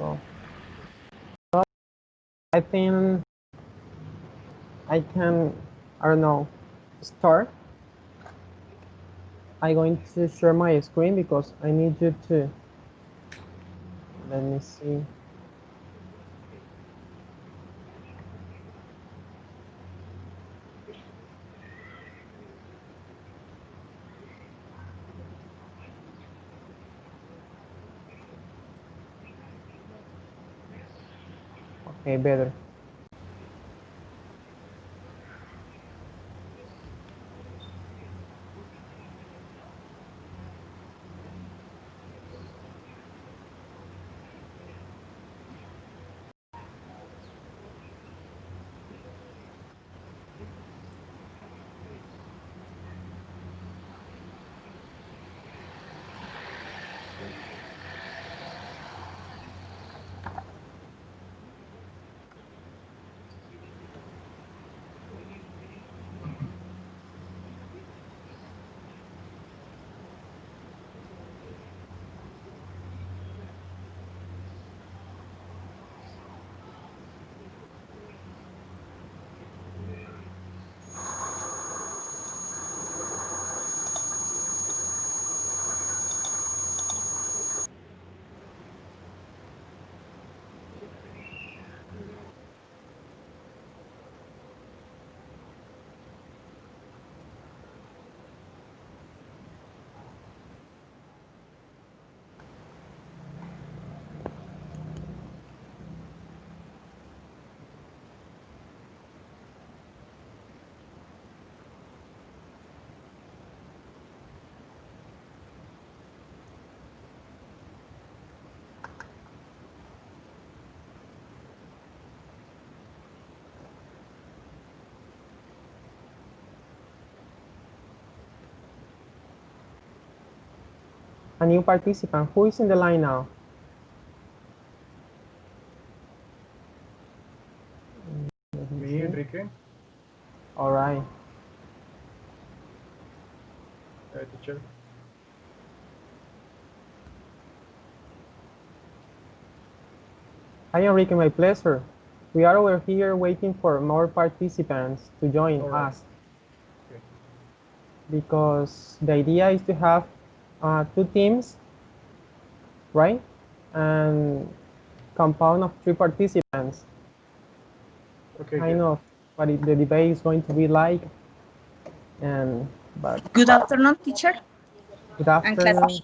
So I think I can, I don't know, start. I'm going to share my screen because I need you to, let me see. Okay, better. A new participant. Who is in the line now? Me, Enrique. All right. Teacher. Hi, Enrique, my pleasure. We are over here waiting for more participants to join us. Okay. Because the idea is to have 2 teams, right? And compound of 3 participants. Okay. Kind of what the debate is going to be like. But good afternoon, teacher. Good afternoon,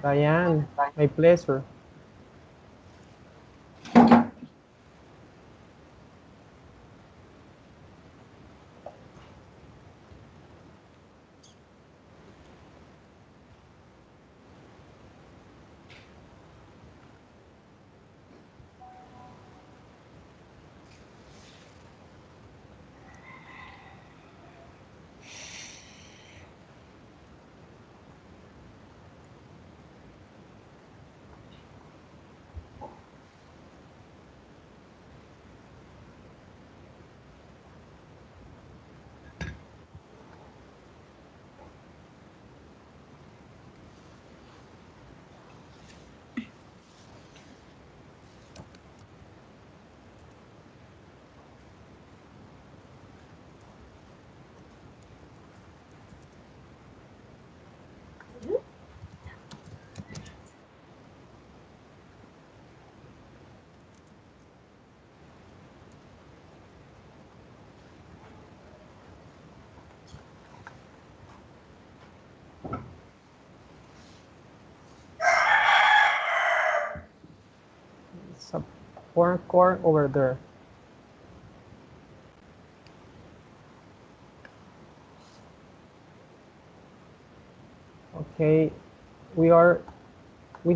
Diane. My pleasure. It's a foreign core over there. Okay, we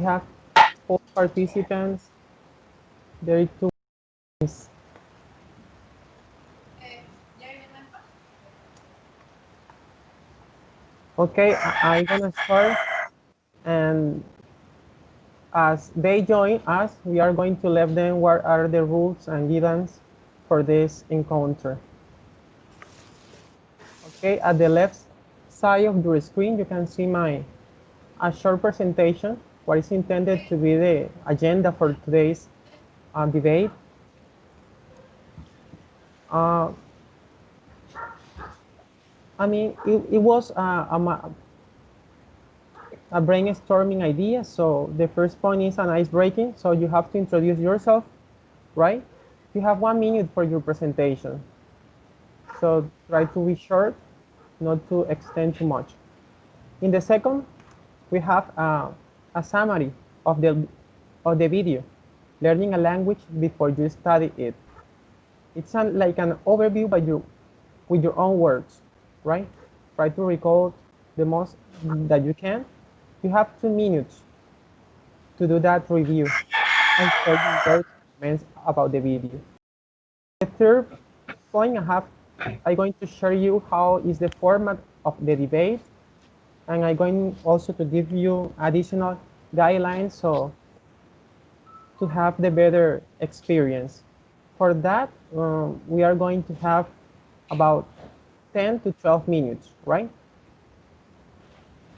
have 4 participants. There are 2 teams. Okay, I'm gonna start, and as they join us, we are going to let them what are the rules and guidance for this encounter. Okay, at the left side of your screen, you can see a short presentation what is intended to be the agenda for today's debate. Uh, I mean, it was a brainstorming idea. So the first point is an ice breaking. So you have to introduce yourself, right? You have 1 minute for your presentation. So try to be short, not to extend too much. In the second, we have a summary of the video, learning a language before you study it. It's like an overview by you, with your own words, right? Try to recall the most that you can. You have 2 minutes to do that review and share your comments about the video. The third point I'm going to share you how is the format of the debate, and I'm going also to give you additional guidelines so to have the better experience. For that, we are going to have about 10 to 12 minutes, right?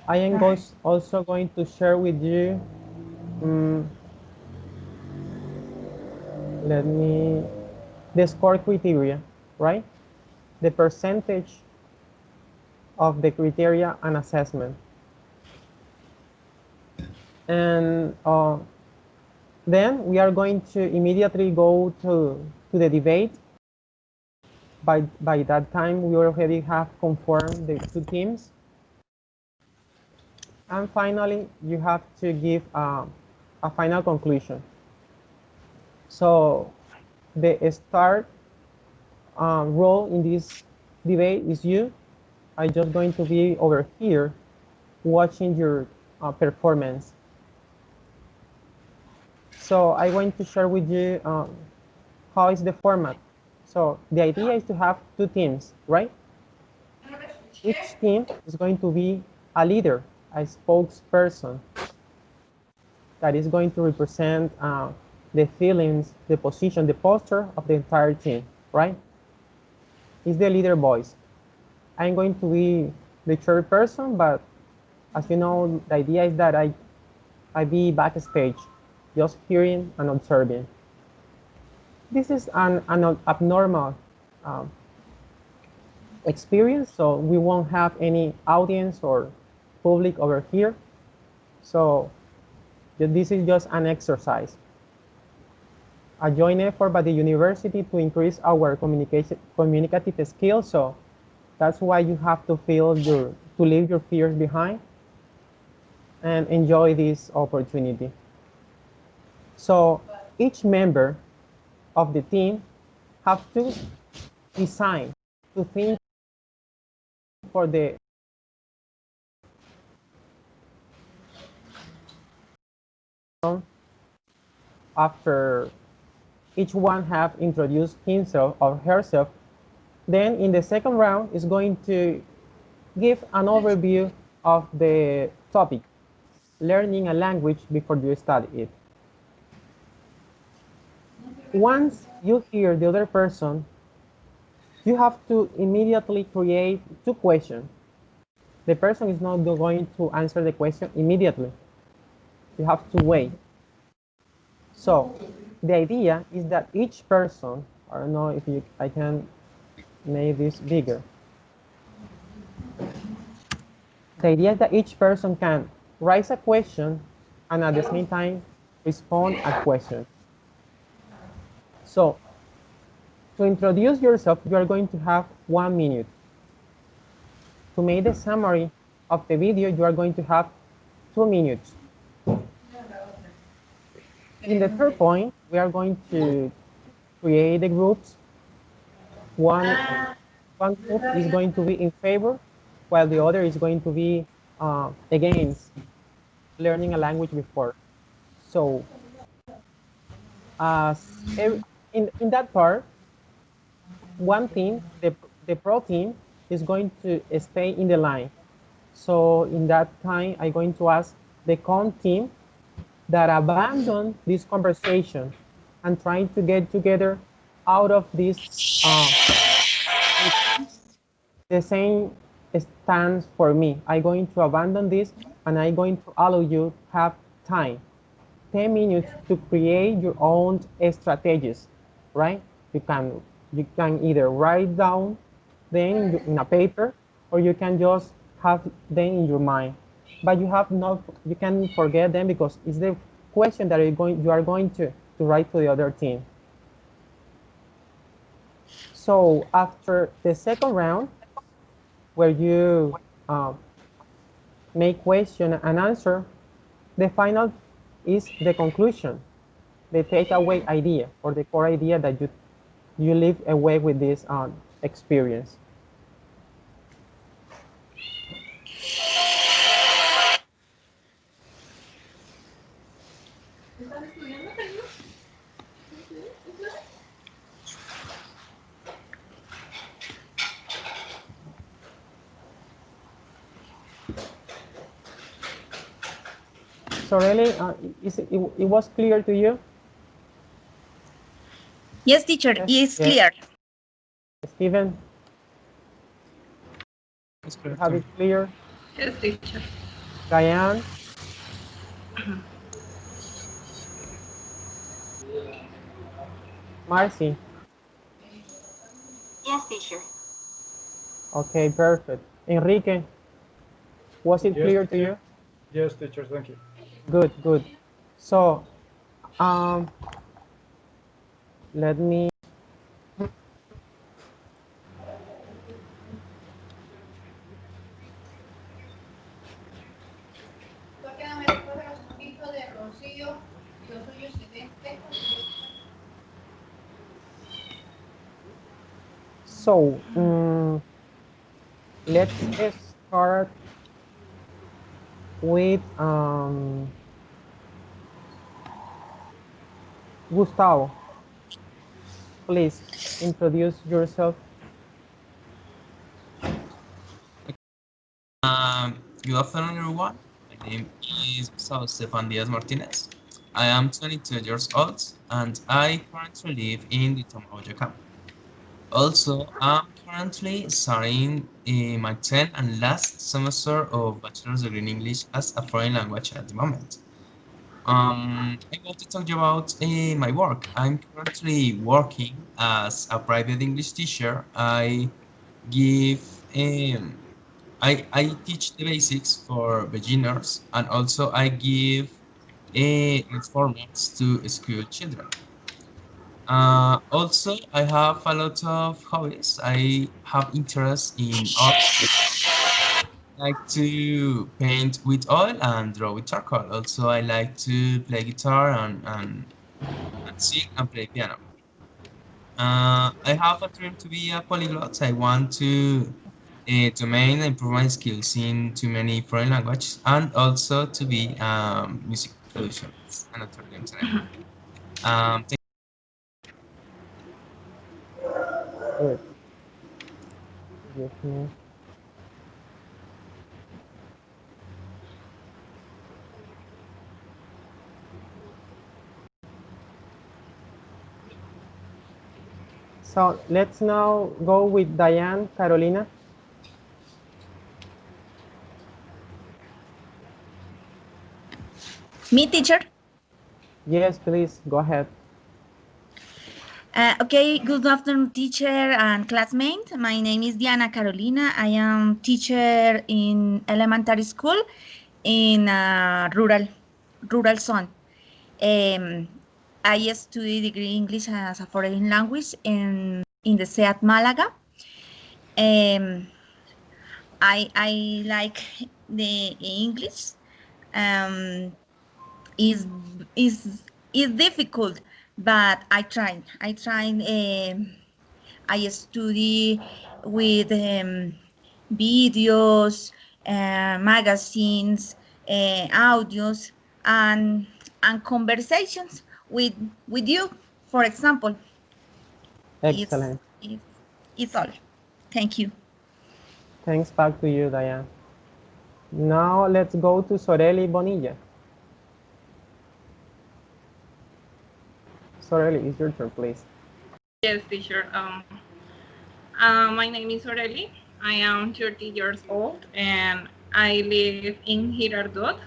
I am also going to share with you, let me, the score criteria, right? The percentage of the criteria and assessment. And then we are going to immediately go to the debate. By that time, we already have confirmed the two teams. And finally, you have to give a final conclusion. So the start role in this debate is you. I'm just going to be over here watching your performance. So I want to share with you how is the format. So the idea is to have two teams, right? Each team is going to be a leader, a spokesperson that is going to represent the feelings, the position, the posture of the entire team, right? It's the leader voice. I'm going to be the chairperson, but as you know, the idea is that I be backstage, just hearing and observing. This is an abnormal um, experience, so we won't have any audience or public over here. So this is just an exercise, a joint effort by the university to increase our communicative skills. So that's why you have to leave your fears behind and enjoy this opportunity. So each member of the team have to design, to think for the after each one have introduced himself or herself. Then in the second round is going to give an overview of the topic, learning a language before you study it. Once you hear the other person, you have to immediately create two questions. The person is not going to answer the question immediately. You have to wait. So the idea is that each person, I don't know if I can make this bigger. The idea is that each person can raise a question and at the same time respond a question. So to introduce yourself, you are going to have 1 minute. To make the summary of the video, you are going to have 2 minutes. In the third point, we are going to create the groups. One group is going to be in favor, while the other is going to be against learning a language before. So in that part, one team, the pro team, is going to stay in the line. So in that time, I'm going to ask the con team that abandon this conversation and trying to get together out of this the same stands for me. I'm going to abandon this and I'm going to allow you to have time, 10 minutes to create your own strategies, right? You can either write down them in a paper, or you can just have them in your mind. But you can forget them because it's the question that you are going to write to the other team. So after the second round, where you make question and answer, the final is the conclusion, the takeaway idea, or the core idea that you live away with this experience. So really, it was clear to you? Yes, teacher, it's clear. Steven? It's clear. Have it clear? Yes, teacher. Diane? Marcy? Yes, teacher. Okay, perfect. Enrique, was it clear to you? Yes, teacher, thank you. Good, good. So, let me. So, let's start with Gustavo. Please introduce yourself. Good afternoon, everyone. My name is Gustavo Stefan Diaz Martinez. I am 22 years old and I currently live in the Boyacá. Also, I'm currently studying in my 10th and last semester of Bachelor's degree in English as a foreign language at the moment. I want to talk about my work. I'm currently working as a private English teacher. Give um, I teach the basics for beginners, and also I give formats to school children. Also, I have a lot of hobbies. I have interest in art. I like to paint with oil and draw with charcoal. Also, I like to play guitar and sing and play piano. I have a dream to be a polyglot. I want to main and improve my skills in too many foreign languages and also to be music productions and actor games. Thank Good. Yes, ma'am. So let's now go with Diane Carolina. Me, teacher? Yes, please, go ahead. Okay, good afternoon, teacher and classmates. My name is Diana Carolina. I am teacher in elementary school in rural zone. I study degree English as a foreign language in the SEAT Malaga. I like the English. Is is difficult, but I try. I study with videos, magazines, audios, and conversations with you. For example, Excellent. it's all. Thank you. Thanks back to you, Diane. Now let's go to Soreli Bonilla. Soreli, it's your turn, please. Yes, teacher. My name is Aurelie. I am 30 years old and I live in Girardot.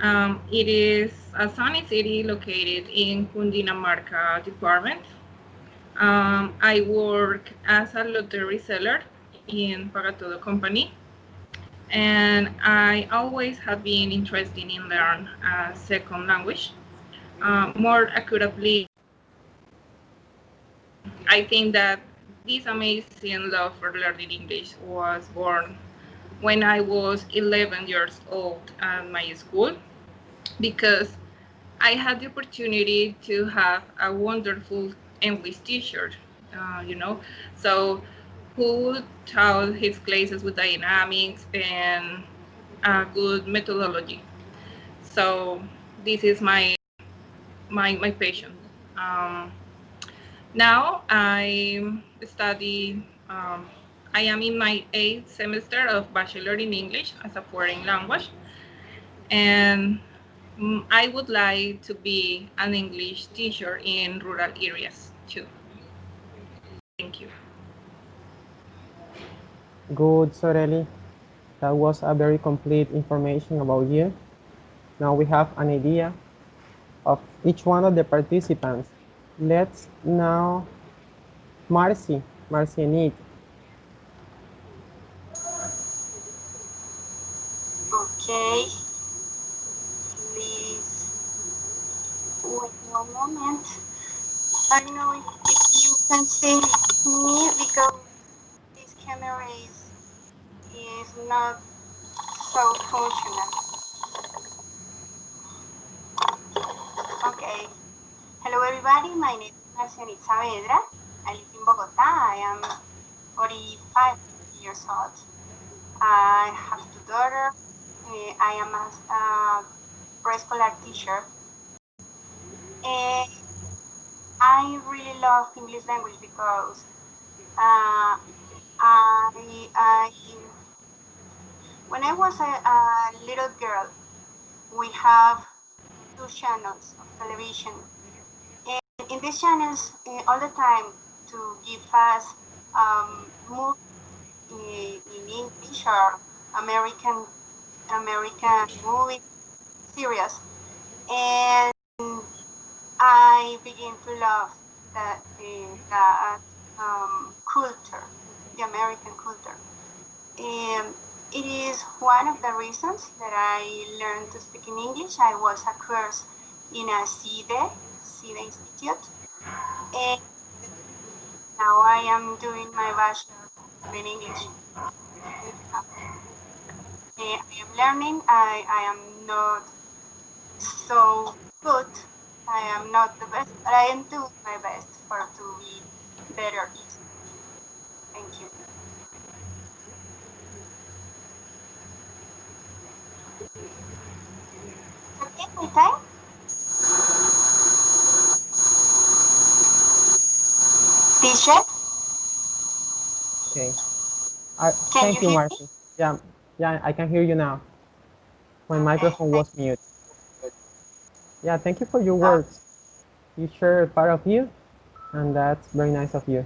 It is a sunny city located in Cundinamarca department. I work as a lottery seller in Pagatodo company, and I always have been interested in learn a second language. More accurately, I think that this amazing love for learning English was born when I was 11 years old at my school, because I had the opportunity to have a wonderful English teacher, you know, so who taught his classes with dynamics and a good methodology. So this is my passion. Um, Now I study. I am in my 8th semester of Bachelor in English as a foreign language, and I would like to be an English teacher in rural areas too. Thank you. Good, Soreli. That was a very complete information about you. Now we have an idea of each one of the participants. Let's now, Marcy Enid. Okay, please wait one moment. I don't know if you can see me because this camera is not so functional. Okay. Hello everybody, my name is Marcianit Saavedra. I live in Bogota. I am 45 years old. I have two daughters. I am a preschooler teacher. And I really love English language because I when I was a little girl, we have two channels of television. And in these channels, all the time to give us movies in English or American movie series. And I begin to love that culture, the American culture. It is one of the reasons that I learned to speak in English. I was a course in a CIDE Institute, and now I am doing my bachelor in English. I am learning. I am not so good. I am not the best, but I am doing my best to be better. Thank you. Okay, my time. Teacher, Okay. can you Thank you, hear me? Marcy. Yeah, I can hear you now. My Okay, microphone thank was mute. Yeah, thank you for your you. words. You share part of you, and that's very nice of you.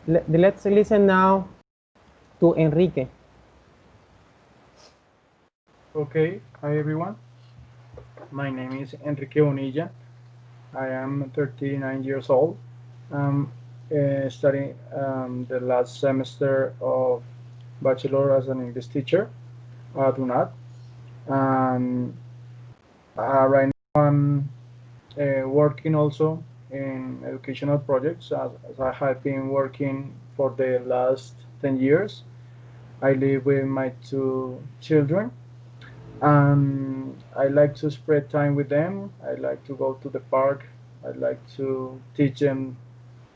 Let's listen now to Enrique. Okay, hi everyone. My name is Enrique Bonilla. I am 39 years old. I'm studying the last semester of Bachelor as an English teacher at UNAD. And right now I'm working also in educational projects as I have been working for the last 10 years. I live with my two children, and I like to spread time with them. I like to go to the park. I like to teach them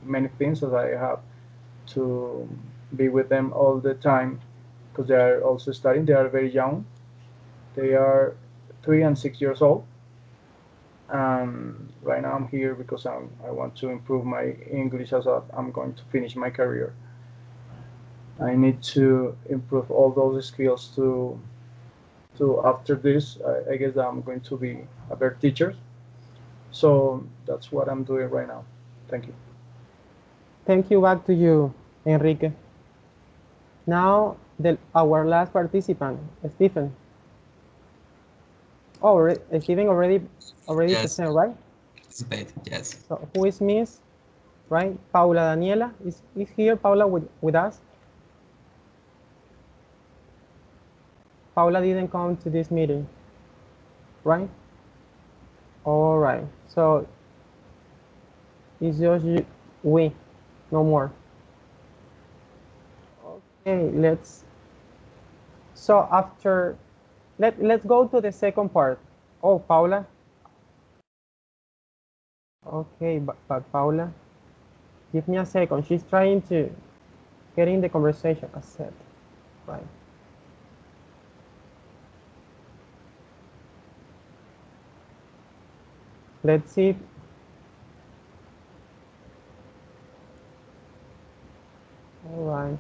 many things as I have to be with them all the time because they are also studying. They are very young. They are 3 and 6 years old. And right now I'm here because I want to improve my English as I'm going to finish my career. I need to improve all those skills to after this, I guess I'm going to be a better teacher. So that's what I'm doing right now. Thank you. Thank you back to you, Enrique. Now, our last participant, Stephen. Oh, Steven already Yes, present, right? participate. Yes. So who is Miss, right? Paula Daniela is here. Paula with us. Paula didn't come to this meeting, right? All right. So it's just we, no more. Okay, so after, let's go to the second part. Oh, Paula. Okay, but Paula, give me a second. She's trying to get in the conversation. Accept, right? Let's see. All right.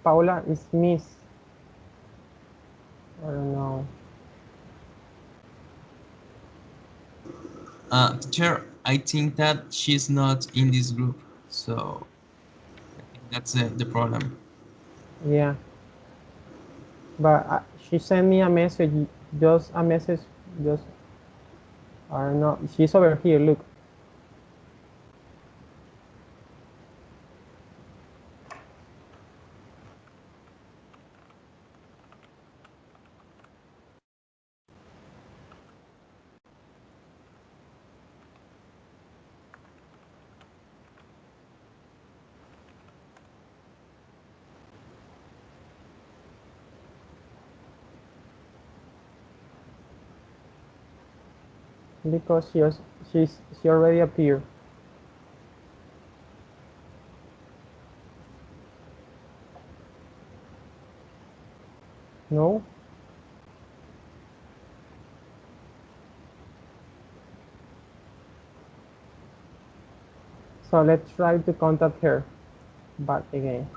Paula is Miss. I don't know. Teacher, I think that she's not in this group, so I think that's the problem. Yeah, but she sent me a message, just a message, just I don't know. She's over here. Look. Because she already appeared. No. So let's try to contact her back again.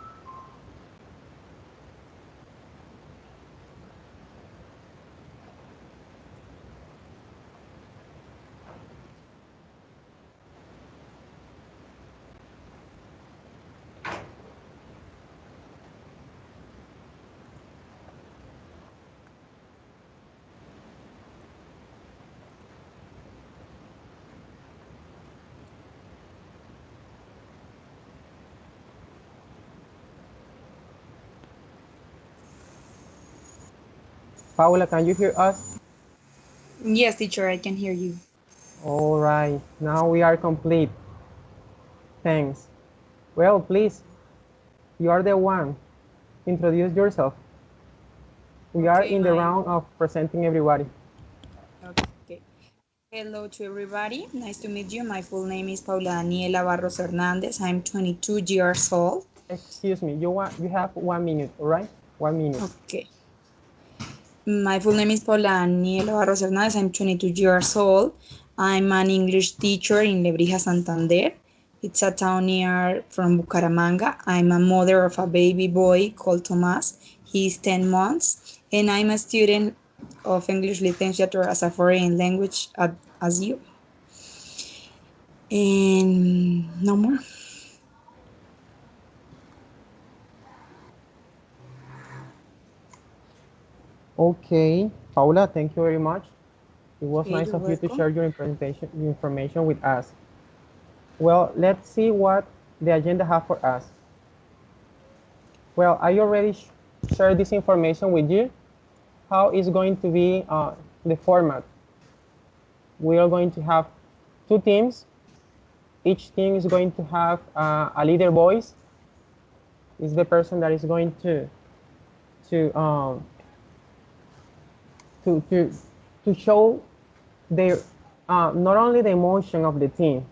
Paula, can you hear us? Yes, teacher, I can hear you. All right. Now we are complete. Thanks. Well, please, you are the one. Introduce yourself. We are Okay, in the round of presenting everybody. okay. Hello to everybody. Nice to meet you. My full name is Paula Daniela Barros Hernandez. I'm 22 years old. Excuse me. You have 1 minute, all right? 1 minute. Okay. My full name is Paula Daniela Barros Hernandez. I'm 22 years old. I'm an English teacher in Lebrija, Santander. It's a town near from Bucaramanga. I'm a mother of a baby boy called Tomas. He's 10 months. And I'm a student of English literature as a foreign language as you. And no more. Okay. Paula, thank you very much. It was Okay, nice you're of you to welcome. share your information with us. Well, let's see what the agenda have for us. Well, I already shared this information with you. How is going to be the format? We are going to have 2 teams. Each team is going to have a leader voice. Is the person that is going to um, to to to show their not only the emotion of the team,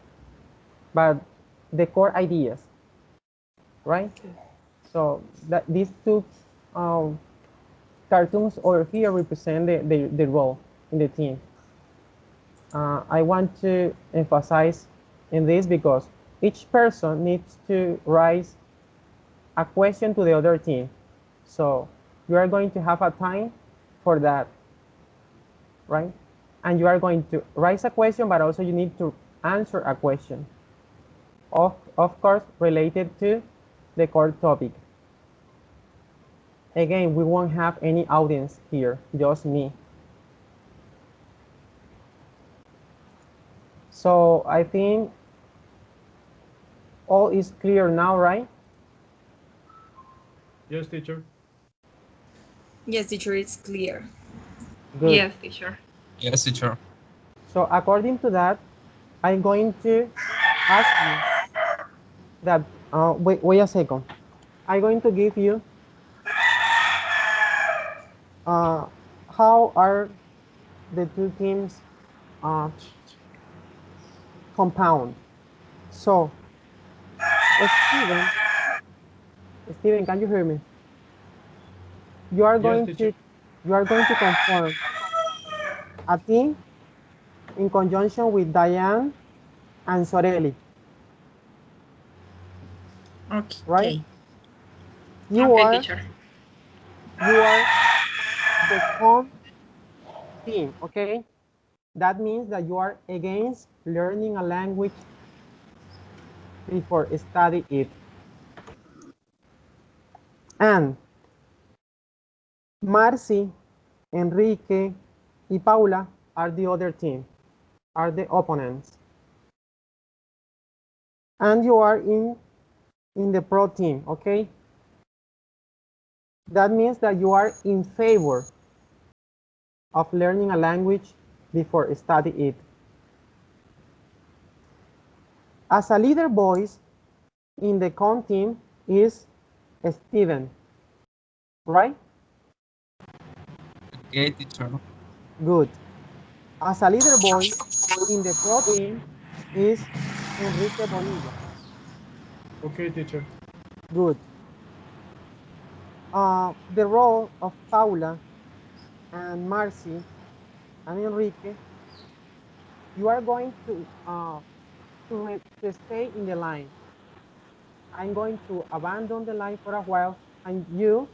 but the core ideas, right? So that these 2 um, cartoons over here represent the role in the team. I want to emphasize in this because each person needs to raise a question to the other team. So You are going to have a time for that, right? And you are going to raise a question, but also you need to answer a question. Of course, related to the core topic. Again, we won't have any audience here, just me. So I think all is clear now, right? Yes, teacher. Yes, teacher, it's clear. Good. Yes, teacher. Yes, teacher. So according to that, I'm going to ask you that, wait a second. I'm going to give you, how are the two teams uh, compound. So, Steven, Steven, can you hear me? You are Yes, going teacher. to you are going to conform a team in conjunction with Diane and Sorelli, right? Okay. You Okay, are teacher. you are the con team, okay? That means that you are against learning a language before study it. And Marcy, Enrique, y Paula are the other team, are the opponents. And you are in the pro team, okay? That means that you are in favor of learning a language before study it. As a leader voice in the con team is Steven, right? Okay, teacher. Good. As a leader voice in the pro team is Enrique Bonilla. Okay, teacher. Good. The role of Paula and Marcy and Enrique, you are going to stay in the line. I'm going to abandon the line for a while, and you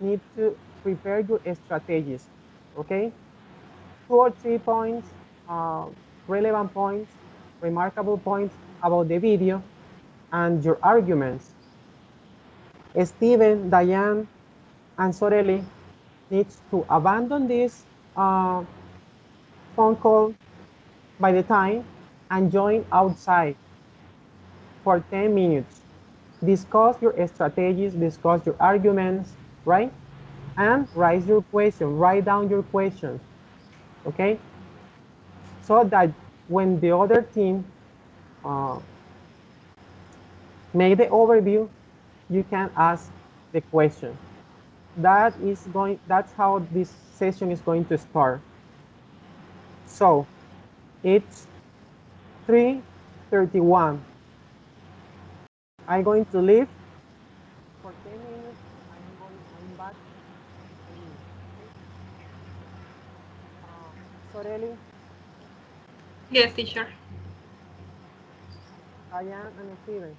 need to prepare your strategies, okay? 2 or 3 points, relevant points, remarkable points about the video, and your arguments. Steven, Diane, and Sorelli needs to abandon this phone call by the time and join outside for 10 minutes. Discuss your strategies, discuss your arguments, right? And write your question, write down your questions, okay? So that when the other team uh, make the overview, you can ask the question. That's how this session is going to start. So it's 3:31. I'm going to leave for 10 minutes. I'm back in 10 minutes, okay? Sorelli, Yes, teacher. Diane, and Steven,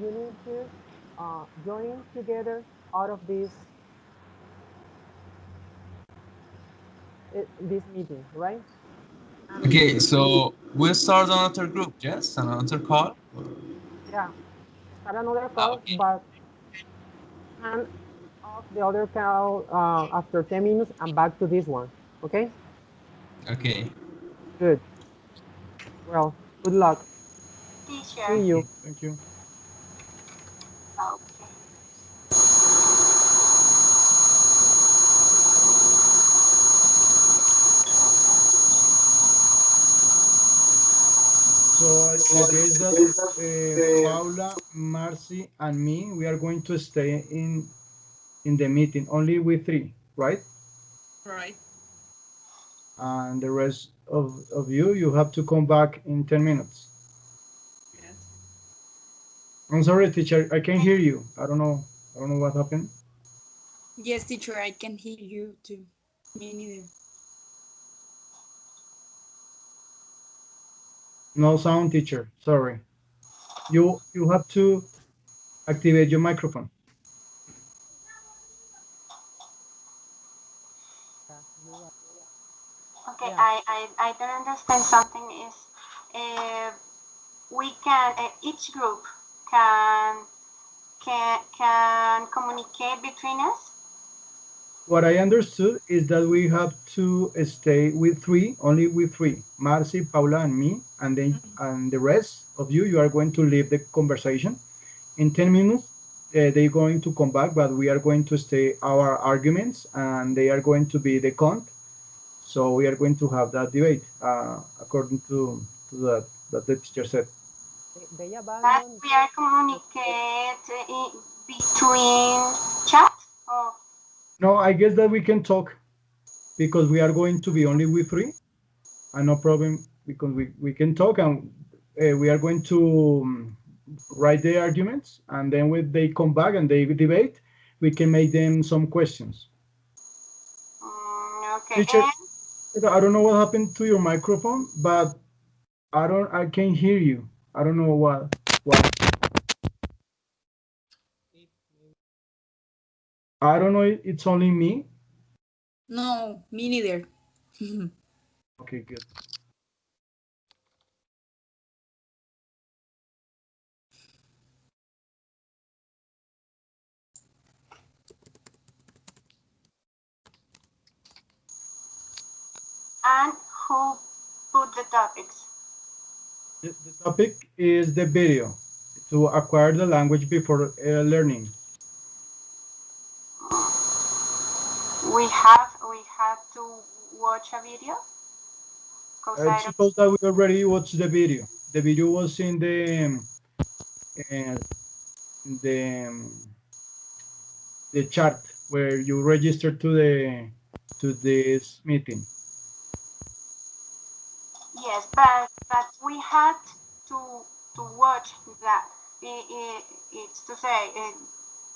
you need to join together out of this meeting, right? And Okay, so we'll start another group, yes? Another call? yeah, start another Ah, call, okay. but hand off the other call after 10 minutes and back to this one, okay? Okay. Good. Well, good luck. Teacher. See you. Thank you. Okay. So I guess that Paula, Marcy, and me, we are going to stay in the meeting. Only we three, right? Right. And the rest of you, you have to come back in 10 minutes. Yes. I'm sorry, teacher. I can't hear you. I don't know. I don't know what happened. Yes, teacher, I can hear you too. Me neither. No sound, teacher. Sorry. You have to activate your microphone. Okay, Yeah. I don't understand something is uh, we can each group can can communicate between us. What I understood is that we have to stay with three, only with three, Marcy, Paula, and me, and then and the rest of you, you are going to leave the conversation. In 10 minutes, they're going to come back, but we are going to stay our arguments, and they are going to be the count. So we are going to have that debate according to that the teacher said. They But abandoned we are the group. communicate between chat. Oh, No, I guess that we can talk because we are going to be only with three, and no problem because we can talk, and we are going to write the arguments, and then when they come back and they debate, we can make them some questions. okay. Teacher, I don't know what happened to your microphone, but I can't hear you. I don't know what I don't know. It's only me. No, me neither. Okay, good. And who put the topics? The topic is the video to acquire the language before learning. We have to watch a video because I don't. Suppose that we already watched the video. The video was uh, the the chart where you register to this meeting. Yes, but we had to watch that. It's to say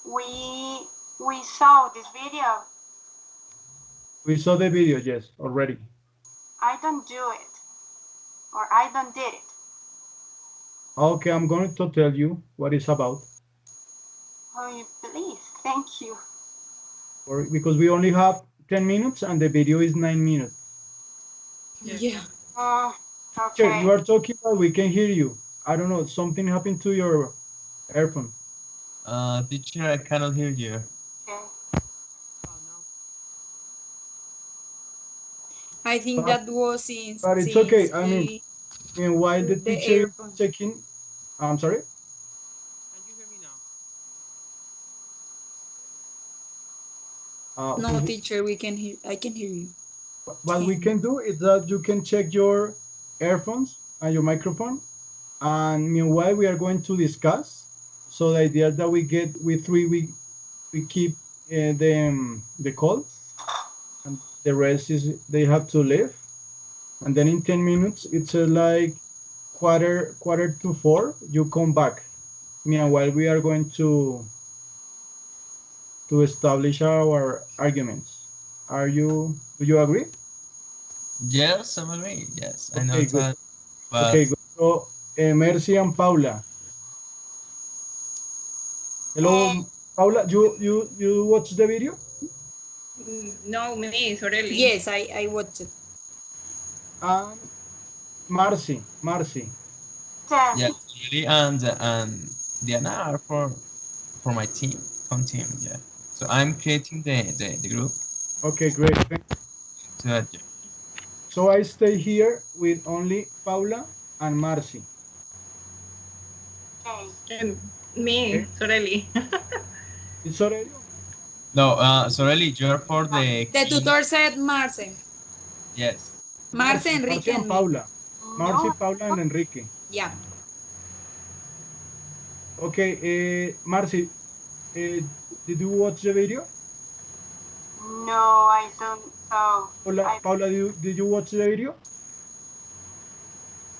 we saw this video. We saw the video, yes, already. I don't do it or I don't did it. Okay, I'm going to tell you what it's about, Oh, please, thank you. or because we only have 10 minutes and the video is 9 minutes. Yes. Yeah. Here, Okay. you are talking, but we can hear you. I don't know, something happened to your earphone. Teacher, I cannot hear you. Okay. Oh no. I think But, that was but it's since okay. I he mean, while the put the teacher is earphones. checking, I'm sorry. Can you hear me now? No, Who, teacher, we can hear. I can hear you. what we can do is that you can check your earphones and your microphone. And meanwhile, we are going to discuss. So the idea that we get with three, we keep the call, and the rest is they have to leave. And then in 10 minutes, it's like quarter to four. You come back. Meanwhile, we are going to establish our arguments. Do you agree? Yes, I'm agree. Yes, I know Okay, good. that. Okay, But good. So, Mercy and Paula. Uh, Hello, Paula. You watch the video? No, me, Sorelli. Yes, I watched it. And Marcy. tell yeah, me. really, and Diana are for my team, home team. Yeah. So I'm creating the group Okay, great. Thank you. to that. Yeah. So I stay here with only Paula and Marcy. Okay. And me, Okay, Sorelli. it's already okay. No, so really, you're for the The key. tutor said Marce. Yes. Marce, Marcy Enrique, and and me. Paula. Marcy, No, Paula, and Enrique. Yeah. Okay, Marcy, did you watch the video? no, I don't. So I Paula, did you watch the video?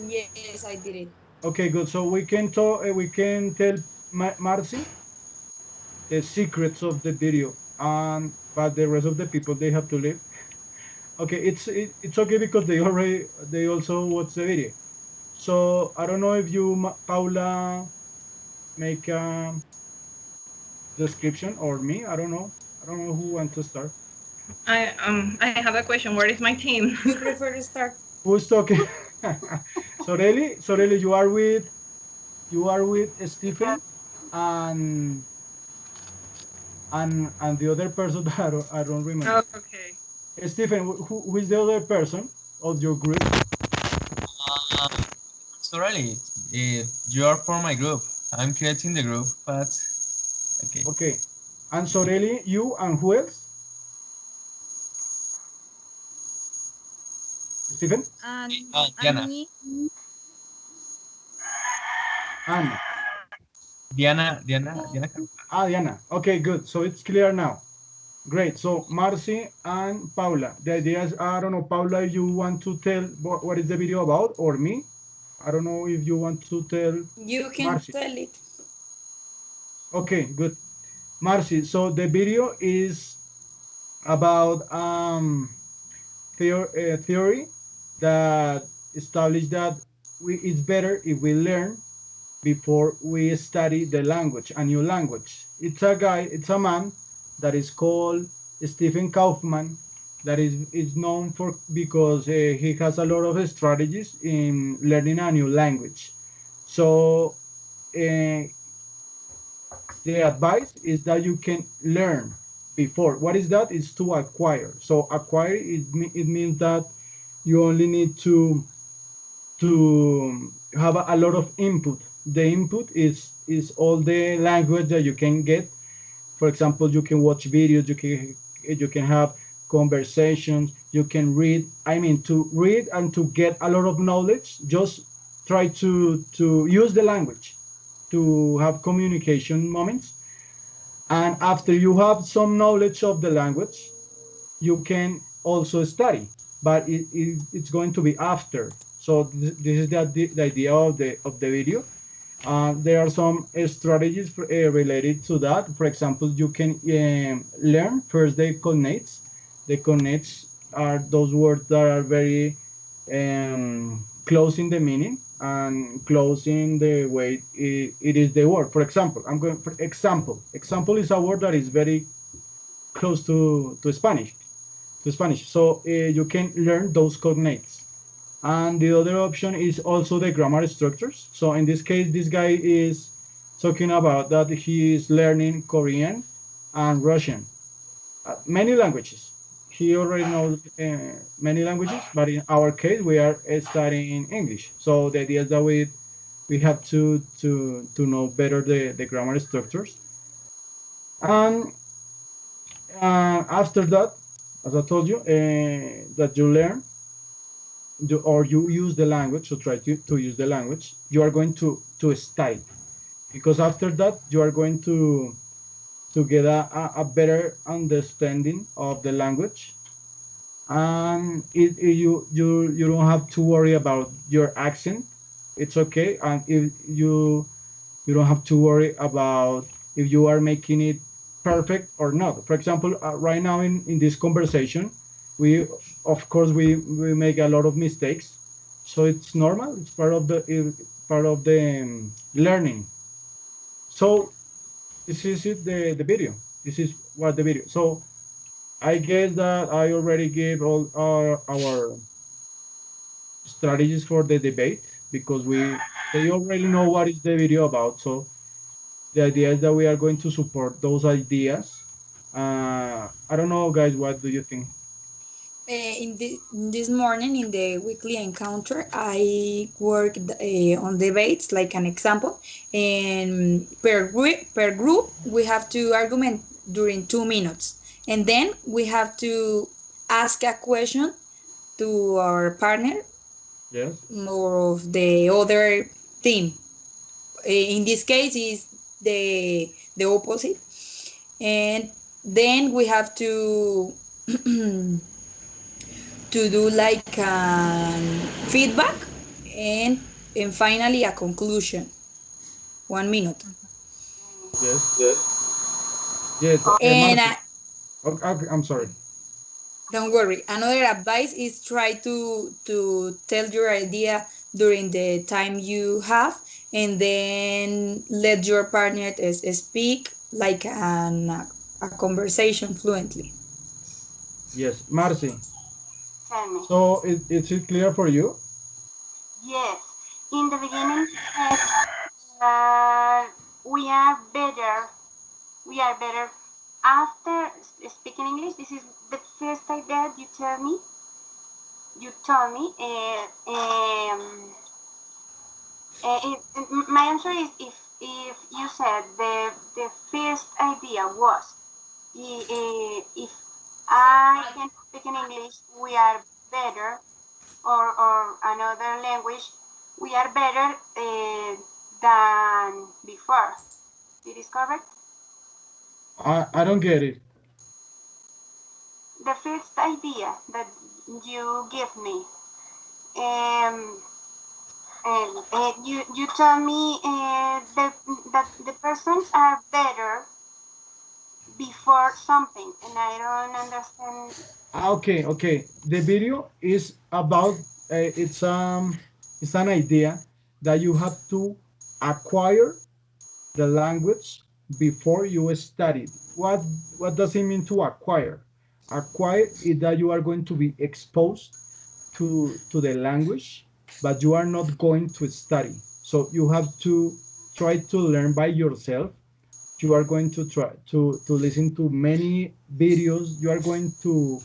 Yes, I did it. Okay, good. So we can talk. We can tell Marcy the secrets of the video, and but the rest of the people they have to leave. Okay, it's okay because they also watch the video. So I don't know if you Paula make a description or me. I don't know. I don't know who wants to start. I have a question. Where is my team? You prefer to start? Who's talking? Soreli, you are with Stephen and and the other person that I don't remember. Oh, okay. Stephen, who is the other person of your group? Um, so really, you are for my group. I'm creating the group, but okay. Okay. And Soreli, you and who else? Stephen? Diana, And me. Anna. Diana. Ah, Diana. Okay, good. So it's clear now. Great. So Marcy and Paula. The idea is, I don't know, Paula, if you want to tell what is the video about, or me? I don't know if you want to tell You can Marcy. tell it. Okay, good. Marcy, so the video is about theory that established that it's better if we learn before we study the language, a new language. It's a man that is called Stephen Kaufman that is known for because he has a lot of strategies in learning a new language. So uh, the advice is that you can learn before. What is that? It's to acquire. So acquire it means that you only need to have a lot of input. The input is all the language that you can get. For example, you can watch videos, you can have conversations, you can read. I mean, to read and to get a lot of knowledge, just try to use the language to have communication moments. And after you have some knowledge of the language, you can also study, but it's going to be after. So this is the idea of the video. There are some strategies related to that. For example, you can learn first the cognates. The cognates are those words that are very close in the meaning and close in the way it is the word. For example, I'm going for example. Example is a word that is very close to Spanish. To Spanish. So you can learn those cognates. And the other option is also the grammar structures. So in this case, this guy is talking about that he is learning Korean and Russian, many languages. He already knows many languages, but in our case, we are studying English. So the idea is that we have to know better the grammar structures. And after that, as I told you, that you learn or you use the language, so try to use the language, you are going to study. Because after that, you are going to get a better understanding of the language. And you don't have to worry about your accent. It's okay. And if you don't have to worry about if you are making it perfect or not. For example, right now in this conversation, we of course we make a lot of mistakes, so it's normal. It's part of the learning. So this is it, the video. This is what the video. So I guess that I already gave all our strategies for the debate because they already know what is the video about. So the idea is that we are going to support those ideas. I don't know, guys. What do you think? This morning in the weekly encounter, I worked on debates, like an example, and per group we have to argument during 2 minutes, and then we have to ask a question to our partner Yes. or of the other team. In this case, is the opposite, and then we have to to do like feedback and and finally a conclusion. 1 minute. Yes. Yes. And Marcy. Okay, okay, I'm sorry. don't worry. Another advice is try to tell your idea during the time you have, and then let your partner speak like a conversation fluently. Yes, Marcy. Tell me. So is it clear for you? Yes. In the beginning, you said uh, we are better. We are better after speaking English. This is the first idea you tell me. You told me. My answer is if you said the first idea was if I can speak in English, we are better, or another language, we are better than before. It is correct. I don't get it. The first idea that you give me, um, you tell me that the persons are better before something, and I don't understand. Okay, okay. The video is about it's an idea that you have to acquire the language before you study. What does it mean to acquire? Acquire is that you are going to be exposed to the language, but you are not going to study. So you have to try to learn by yourself. You are going to try to listen to many videos. You are going to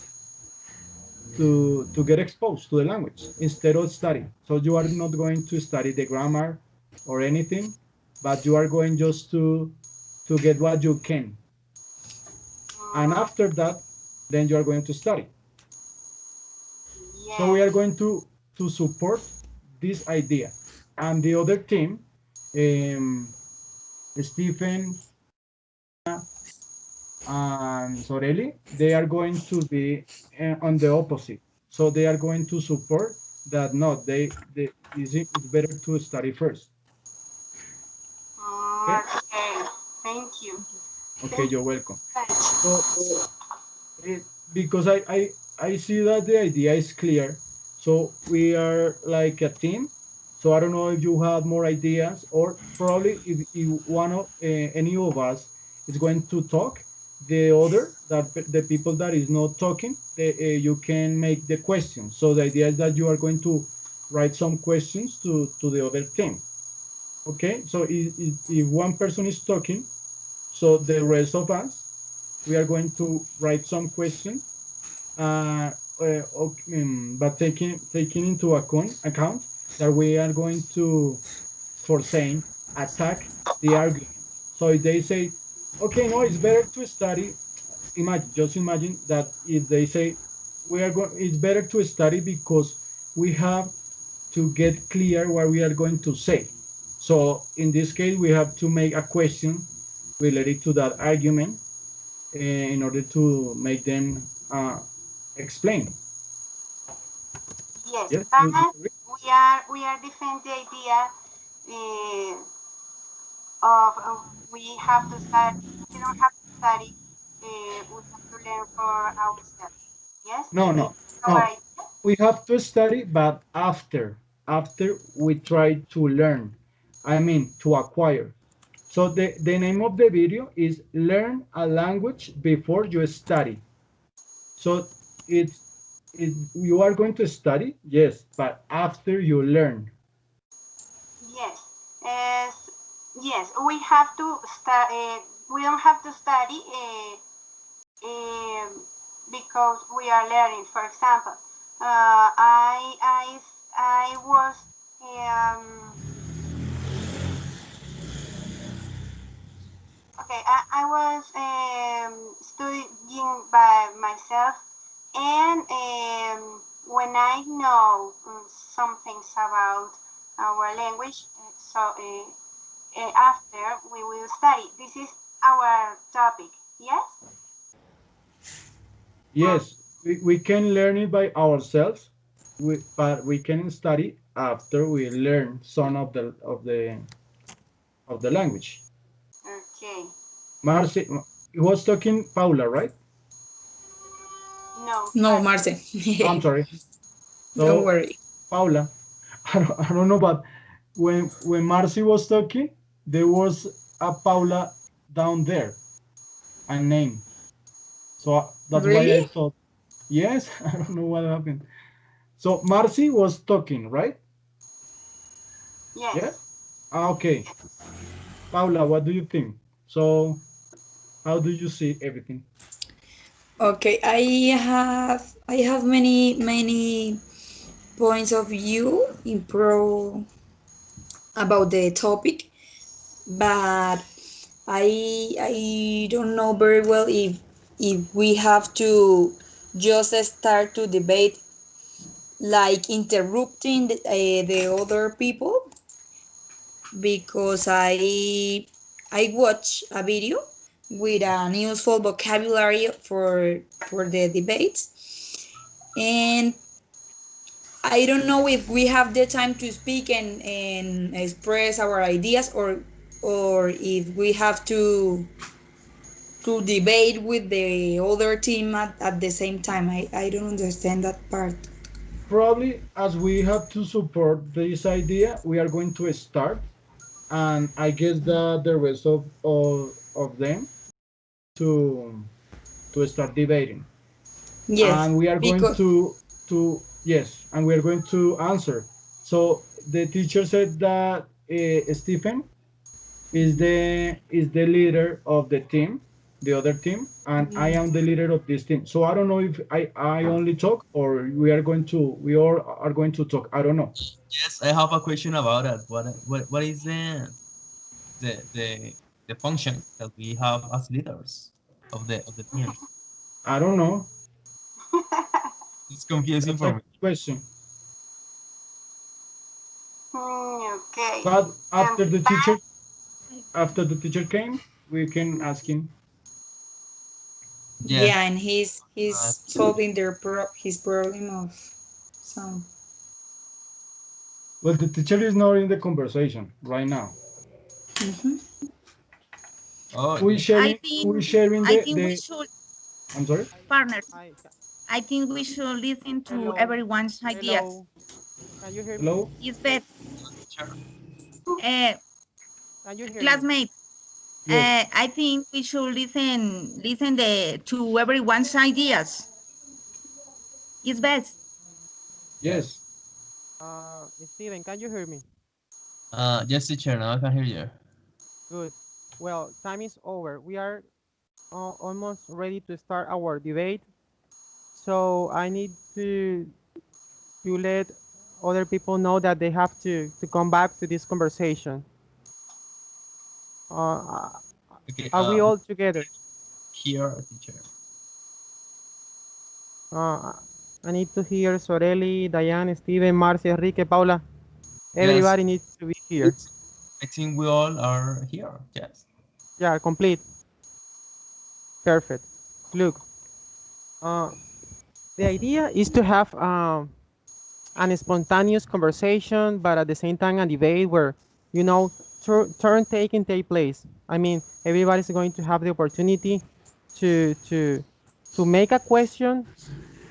get exposed to the language instead of study. So you are not going to study the grammar or anything, but you are going just to get what you can. And Mm, after that, then you are going to study. So we yes. are going to support this idea. And the other team, um, Stephen and Sorelli, they are going to be on the opposite. So they are going to support that no, they it's better to study first. Okay, Okay. Thank you. okay, Thank you you're welcome. very much. So because I see that the idea is clear. So we are like a team. So I don't know if you have more ideas, or probably if one of any of us is going to talk, the other that the people that is not talking, you can make the questions. So the idea is that you are going to write some questions to the other team. Okay, so if one person is talking, so the rest of us we are going to write some questions okay, but taking into account that we are going to, for saying, attack the argument. So if they say, okay, no, it's better to study. Imagine, just imagine that if they say we are going, it's better to study because we have to get clear what we are going to say. So in this case, we have to make a question related to that argument in order to make them explain. Yes, Yes, you but agree? we are defend the idea uh, of we have to study. We don't have to study. We have to learn for ourselves. Yes, No, it's no, our no. idea. We have to study, but after we try to learn, I mean to acquire. So the name of the video is Learn a Language Before You Study. So it's it, you are going to study, yes, but after you learn. Yes, as yes, we have to study. We don't have to study because we are learning. For example, I was um, okay. I was studying by myself, and when I know some things about our language, after we will study. This is our topic. Yes. Mm, Yes, we can learn it by ourselves, but we can study after we learn some of the language. okay. Marcy was talking Paula, right? No, No, Marcy. Marce. I'm sorry. Don't So worry. Paula, I don't know, but when Marcy was talking, there was a Paula down there, a name. So that's why I Really? thought. Yes, I don't know what happened. So Marcy was talking, right? Yeah? Yes. Ah, okay. Paula, what do you think? So, how do you see everything? Okay, I have many points of view in pro about the topic, but I don't know very well if we have to just start to debate like interrupting the other people, because I watch a video with a useful vocabulary for the debates, and I don't know if we have the time to speak and express our ideas, or if we have to debate with the other team at the same time. I don't understand that part. Probably, as we have to support this idea, we are going to start, and I guess that the rest of them to start debating, Yes, and we are going because to yes, and we are going to answer. So the teacher said that Stephen is the leader of the team, the other team, and I am the leader of this team. So I don't know if I only talk or we all are going to talk. I don't know. Yes, I have a question about it. What is the the the function that we have as leaders of the team? I don't know. It's confusing That's a for me. good question. Okay. But That after the teacher came, we can ask him. Yes. yeah, and he's Uh, solving his problem of sound. Well, the teacher is not in the conversation right now. Mhm. oh, We yeah. sharing we sharing I the think we the. should, I'm sorry. partners. Hi, I think we should listen to hello, everyone's ideas. hello. Can you hear me? Hello. It's better. Sure. Uh, Can you hear me? Classmate, Yes. I think we should listen to everyone's ideas. It's best. Yes. Steven, can you hear me? Yes, teacher. Now I can hear you. Good. Well, time is over. We are almost ready to start our debate. So I need to let other people know that they have to come back to this conversation. Uh, Okay. are we all together? Here, teacher. Uh, I need to hear Sorelli, Diane, Steven, Marcia, Enrique, Paula. Yes. Everybody needs to be I here. I think we all are here. Yes. Yeah, complete. Perfect. Look, uh, the idea is to have an spontaneous conversation, but at the same time a debate where, you know, turn taking take place. I mean, everybody's going to have the opportunity to to to make a question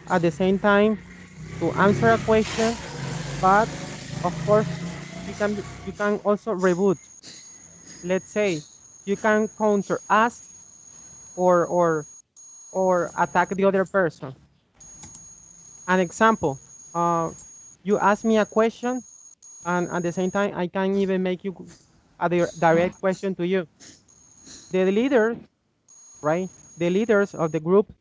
at the same time to answer a question, but of course you can also reboot. Let's say you can counter ask or attack the other person. An example, uh, you ask me a question, and at the same time, I can even make you a direct question to you. The leader, right? The leaders of the group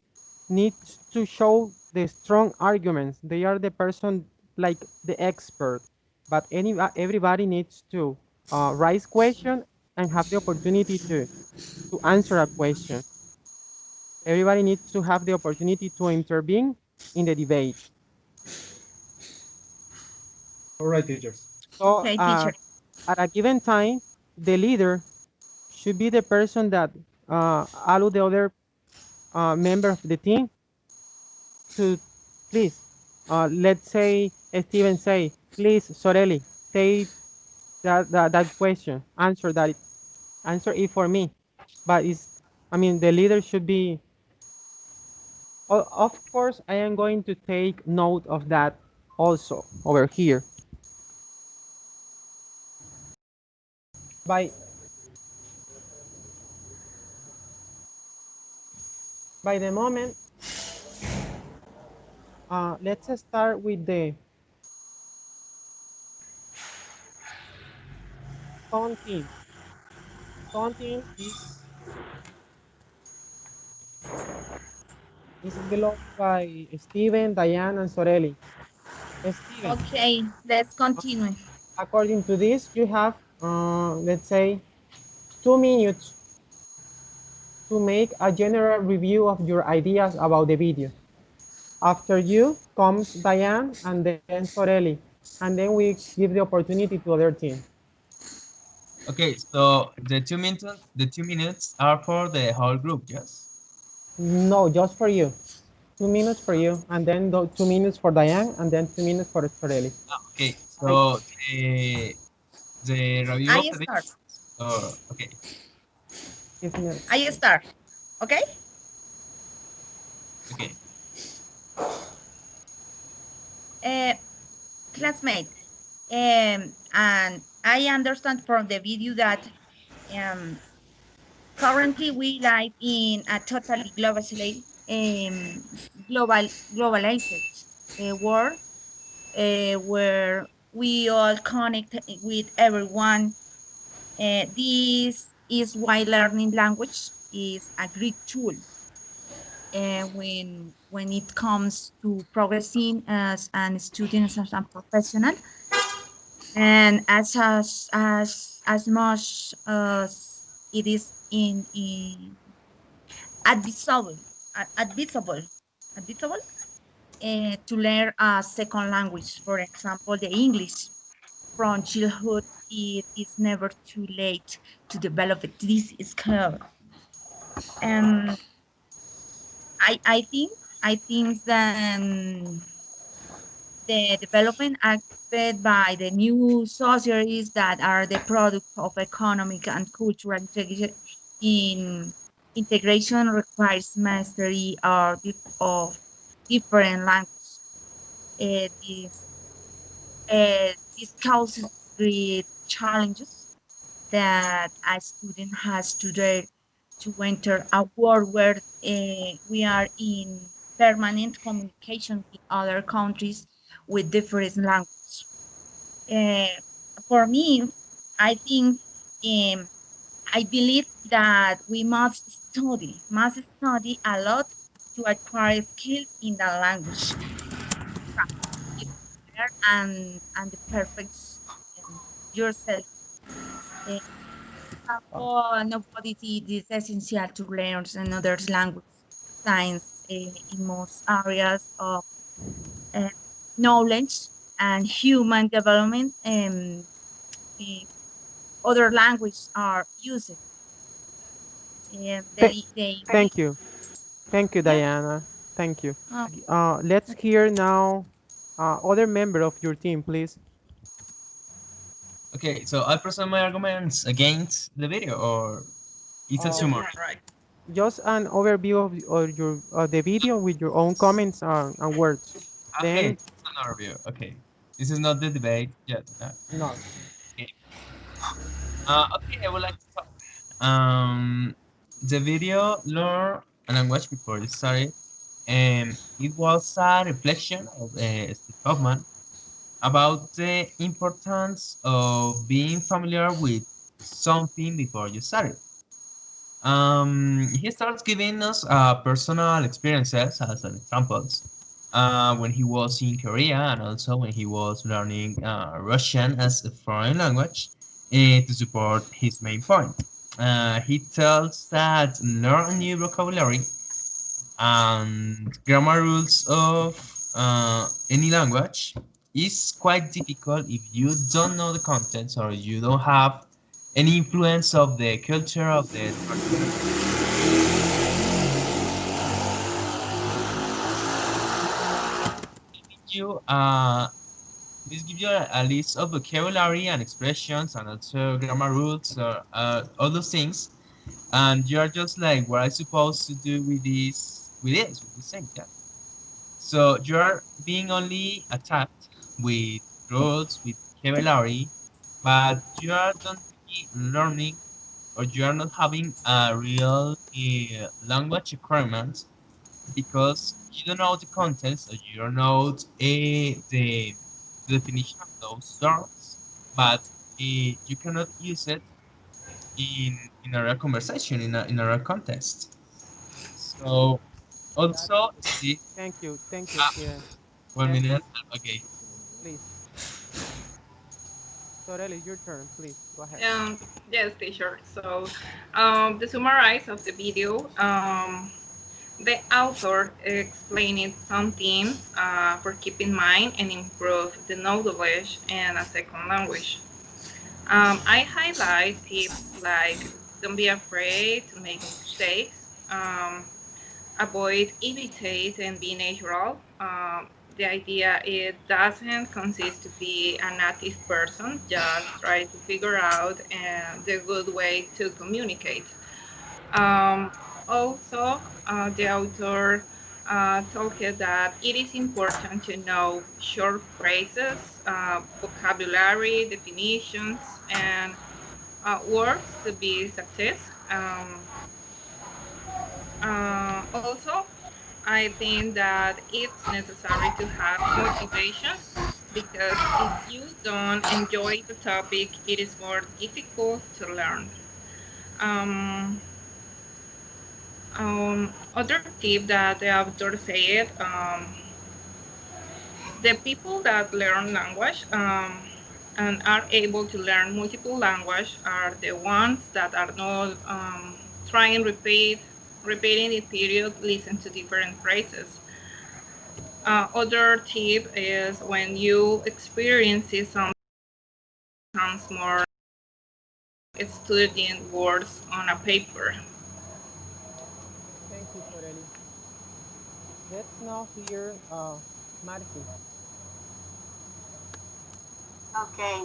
needs to show the strong arguments. They are the person like the expert, but everybody needs to raise question and have the opportunity to answer a question. Everybody needs to have the opportunity to intervene in the debate. All right, teacher. So Okay, teacher. at a given time, the leader should be the person that allow the other member of the team to please, let's say Steven say, please, Sorelli, take that question, answer it for me. But I mean, the leader should be, of course, I am going to take note of that also over here. By, by the moment Let's start with the phone team. Phone team is belonged by Steven, Diane, and Sorelli. Steven, Okay, let's continue. according to this, you have, let's say, 2 minutes to make a general review of your ideas about the video. After you comes Diane and then Sorelli, and then we give the opportunity to other team. Okay, so the 2 minutes are for the whole group, yes? No, just for you. 2 minutes for you, and then 2 minutes for Diane, and then 2 minutes for Sorelli. Okay, I so the review of I the video, start. okay, give me. I start. Okay. okay. Uh, Classmate. And I understand from the video that um, currently we live in a totally globalized world where we all connect with everyone. This is why learning language is a great tool when it comes to progressing as an student as a professional, and as much as it is in advisable advisable advisable to learn a second language, for example, the English from childhood. It is never too late to develop this skill. And I think that the development aspect by the new societies that are the product of economic and cultural integration requires mastery of different languages. Uh, this, this causes great challenges that a student has today to enter a world where we are in permanent communication with other countries with different language. Uh, for me, I think I believe that we must study a lot to acquire skills in the language, practice it, and the perfect yourself. Uh, nobody it is essential to learn another language, science in most areas of uh, knowledge and human development. The other languages are used. Th- They Thank you. Thank you, yeah. Diana. Thank you. Oh, Let's okay. hear now other member of your team, please. Okay, so I present my arguments against the video, or it's a Uh, summary. Right. just an overview of your the video with your own comments and words. Okay, Then, it's an overview. Okay, this is not the debate yet. no. Okay. Okay, I would like to talk. The video learn a language before you started, and it was a reflection of Steve Hoffman about the importance of being familiar with something before you start it. He starts giving us personal experiences as an examples when he was in Korea and also when he was learning Russian as a foreign language to support his main point. He tells that learn new vocabulary and grammar rules of any language is quite difficult if you don't know the contents or you don't have any influence of the culture of the you this gives you a list of vocabulary and expressions and also grammar rules or all those things, and you are just like, what I supposed to do with this thing, yeah. So you are being only attacked with rules, with vocabulary, but you are not really learning or you are not having a real language requirement because you don't know the context or you don't know the definition of those terms, but you cannot use it in a real conversation in a real context. So That, also Steve, thank you. uh, Yeah, 1 minute. Okay. please. Soreli, your turn, please. Go ahead. Yes, teacher. So, the summarize of the video, the author explained some things for keep in mind and improve the knowledge in a second language. I highlight tips like don't be afraid to make mistakes, avoid imitate and be natural. The idea it doesn't consist to be a native person, just try to figure out the good way to communicate. Um, Also, the author talked that it is important to know short phrases, vocabulary, definitions, and words to be success. Also, I think that it's necessary to have motivation because if you don't enjoy the topic, it is more difficult to learn. Um, Other tip that the author said, the people that learn language and are able to learn multiple language are the ones that are not trying repeating the period, listen to different phrases. Other tip is when you experience something becomes more studying words on a paper. Thank you, Soreli. Let's now hear Marcy. Okay,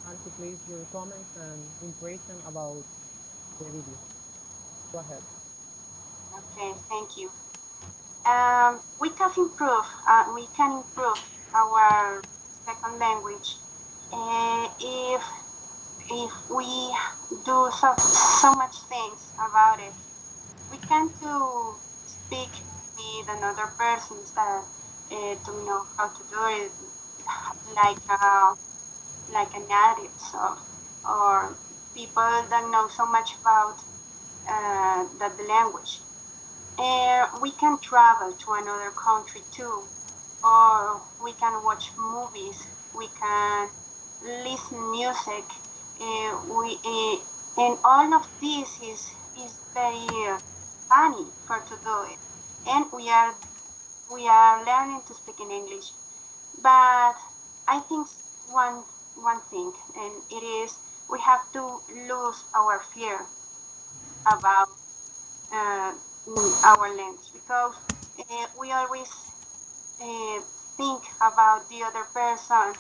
Marcy, please, your comments and impression about the video. Go ahead. okay, thank you. We can improve our second language if we do so much things about it. We can to speak with another persons that to know how to do it, like uh, like a native, so or people that know so much about the language. We can travel to another country too, or we can watch movies. We can listen music. And all of this is very funny for to do it, and we are learning to speak in English. But I think one thing, and it is we have to lose our fear about uh, our language because we always uh, think about the other person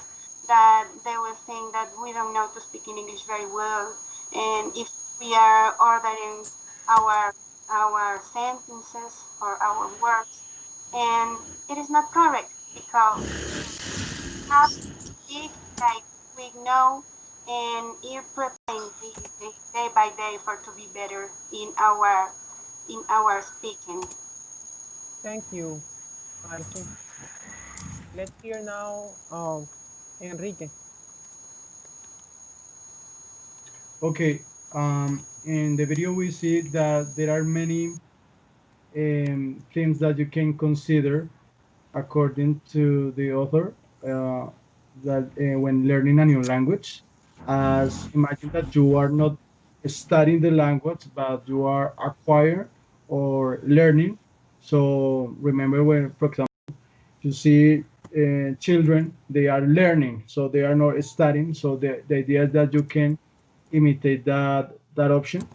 that they will think that we don't know to speak in English very well, and if we are ordering our our sentences or our words, and it is not correct because we have to speak like we know and are preparing day by day for to be better in our speaking. Thank you, Marcy. Let's hear now Enrique. Okay. In the video, we see that there are many things that you can consider according to the author uh, that when learning a new language, as imagine that you are not studying the language but you are acquire or learning. So remember, when for example you see children, they are learning, so they are not studying. So the idea is that you can imitate that option.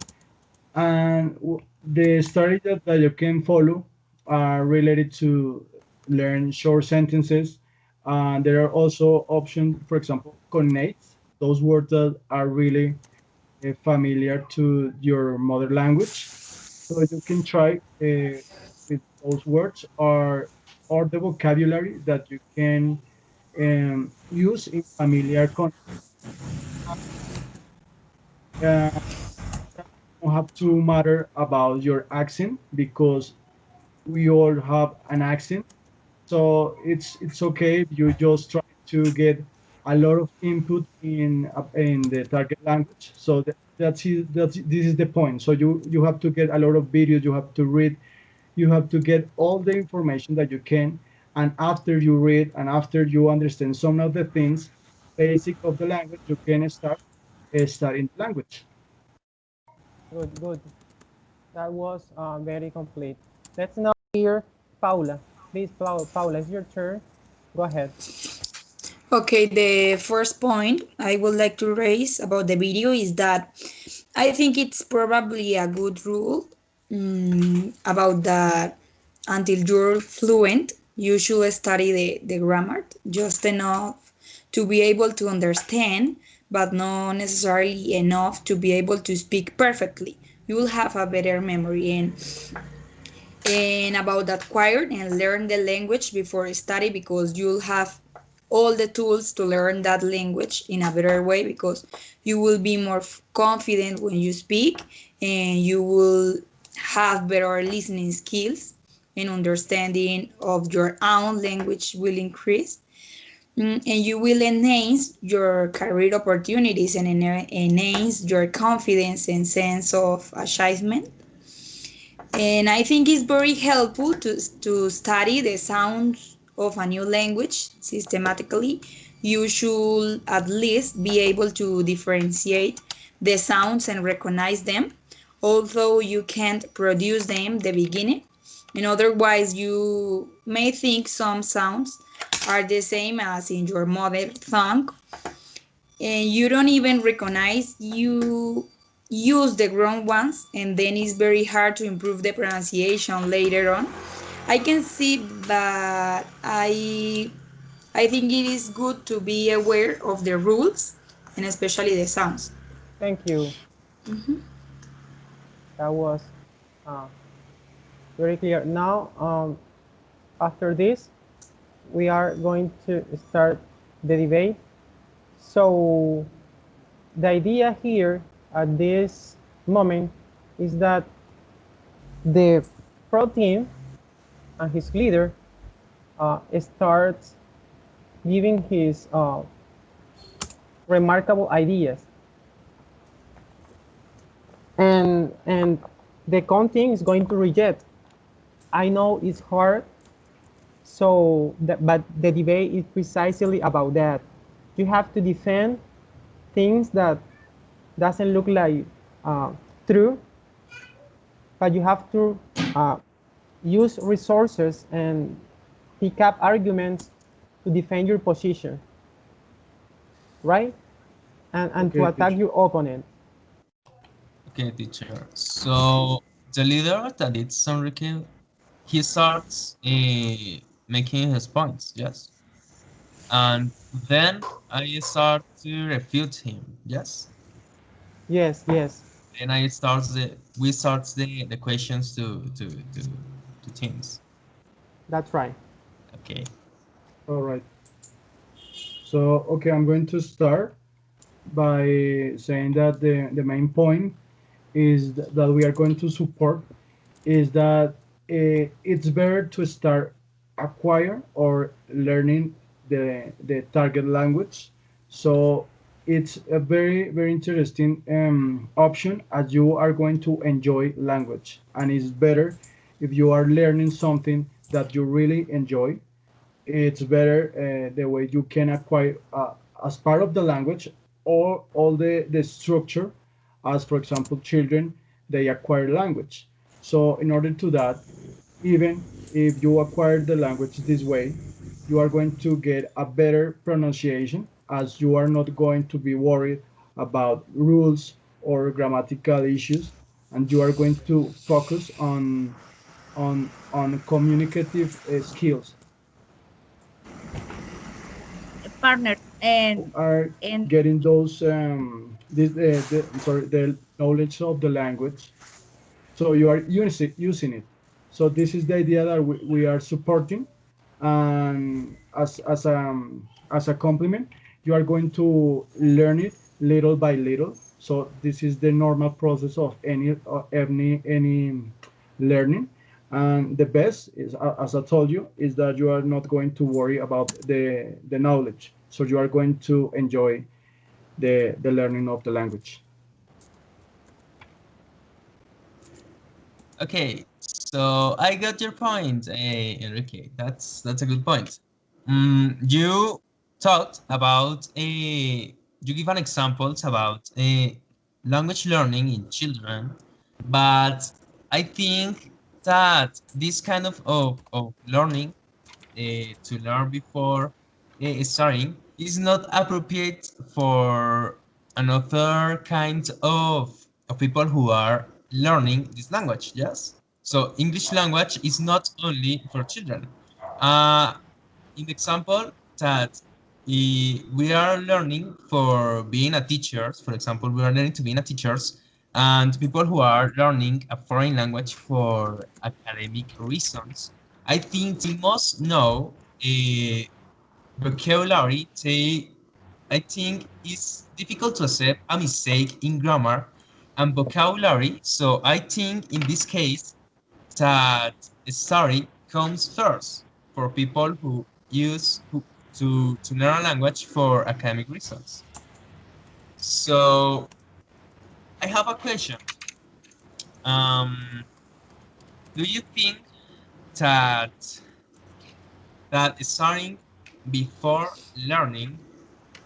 And the studies that you can follow are related to learn short sentences. There are also options, for example, connates, those words that are really familiar to your mother language. So you can try with those words or the vocabulary that you can use in familiar context. Uh, don't have to matter about your accent because we all have an accent. So it's okay if you just try to get a lot of input in the target language. So that's this is the point. So you have to get a lot of videos, you have to read, you have to get all the information that you can, and after you read and after you understand some of the things basic of the language, you can start studying the language. Good, good. That was very complete. Let's now hear Paula. Please, Paula, it's your turn. Go ahead. Okay, the first point I would like to raise about the video is that I think it's probably a good rule about that until you're fluent, you should study the grammar just enough to be able to understand, but not necessarily enough to be able to speak perfectly. You will have a better memory and about acquire and learn the language before study because you'll have all the tools to learn that language in a better way because you will be more confident when you speak and you will have better listening skills and understanding of your own language will increase. And you will enhance your career opportunities and enhance your confidence and sense of achievement. And I think it's very helpful to study the sounds of a new language systematically. You should at least be able to differentiate the sounds and recognize them, although you can't produce them the beginning. And otherwise, you may think some sounds are the same as in your mother tongue and you don't even recognize you use the wrong ones and then it's very hard to improve the pronunciation later on. I can see that I think it is good to be aware of the rules and especially the sounds. Thank you. That was uh, very clear. Now, after this, we are going to start the debate. So, the idea here at this moment is that the pro team and his leader starts giving his remarkable ideas, and the con team is going to reject. I know it's hard, but the debate is precisely about that. You have to defend things that doesn't look like true, but you have to uh, use resources and pick up arguments to defend your position, right? And to Okay, attack teacher. your opponent. Okay, teacher. So the leader that it's Enrique, he starts making his points, yes. And then I start to refute him, yes. Yes, yes, Then I starts the we starts the questions to teams. that's right. Okay. All right. So okay, I'm going to start by saying that the main point is that we are going to support is that it's better to start acquire or learning the target language. So it's a very interesting option as you are going to enjoy language, and it's better if you are learning something that you really enjoy. It's better the way you can acquire as part of the language or all the structure as for example children they acquire language. So in order to that, even if you acquire the language this way, you are going to get a better pronunciation as you are not going to be worried about rules or grammatical issues, and you are going to focus on communicative skills Partner, are and getting those I'm sorry, the knowledge of the language, so you are using it. So this is the idea that we are supporting, and as a complement you are going to learn it little by little. So this is the normal process of any learning, And the best is, as I told you, is that you are not going to worry about the knowledge. So you are going to enjoy the learning of the language. Okay, so I got your point, Enrique. That's a good point. You talked about you give an examples about language learning in children, but I think that this kind of learning to learn before starting is not appropriate for another kind of people who are learning this language. Yes, so English language is not only for children. uh, in the example that we are learning for being a teachers, for example, we are learning to be a teachers, and people who are learning a foreign language for academic reasons, I think they must know a vocabulary. I think it's difficult to accept a mistake in grammar and vocabulary. So I think in this case that study comes first for people who use to learn a language for academic reasons. So I have a question. Um, do you think that starting before learning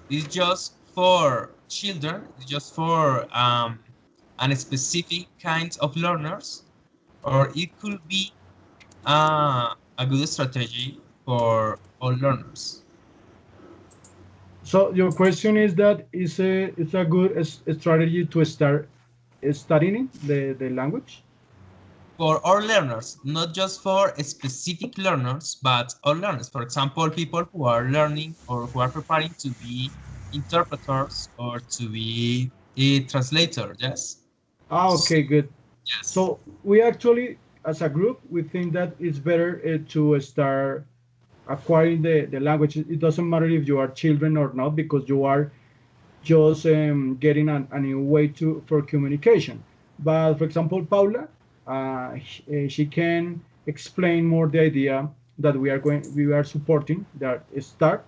is just for children, is just for a specific kind of learners, or it could be a good strategy for all learners? So your question is that it's a good strategy to start studying the language? For all learners, not just for specific learners, but all learners. For example, people who are learning or who are preparing to be interpreters or to be a translator. Yes. Ah, okay, good. Yes. So we actually, as a group, we think that it's better to start acquiring the language. It doesn't matter if you are children or not, because you are just getting a new way to for communication. But for example, Paula, she can explain more the idea that we are supporting that start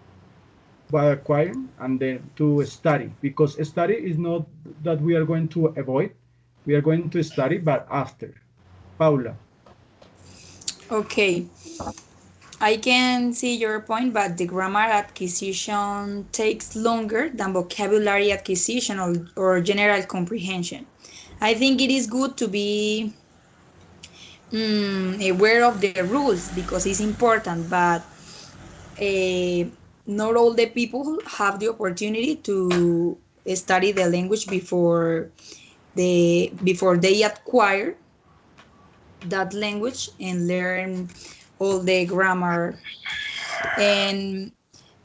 by acquiring and then to study, because study is not that we are going to avoid, we are going to study but after. Paula. Okay, I can see your point, but the grammar acquisition takes longer than vocabulary acquisition or general comprehension. I think it is good to be aware of the rules because it's important, but uh, not all the people have the opportunity to study the language before they acquire that language and learn all the grammar. And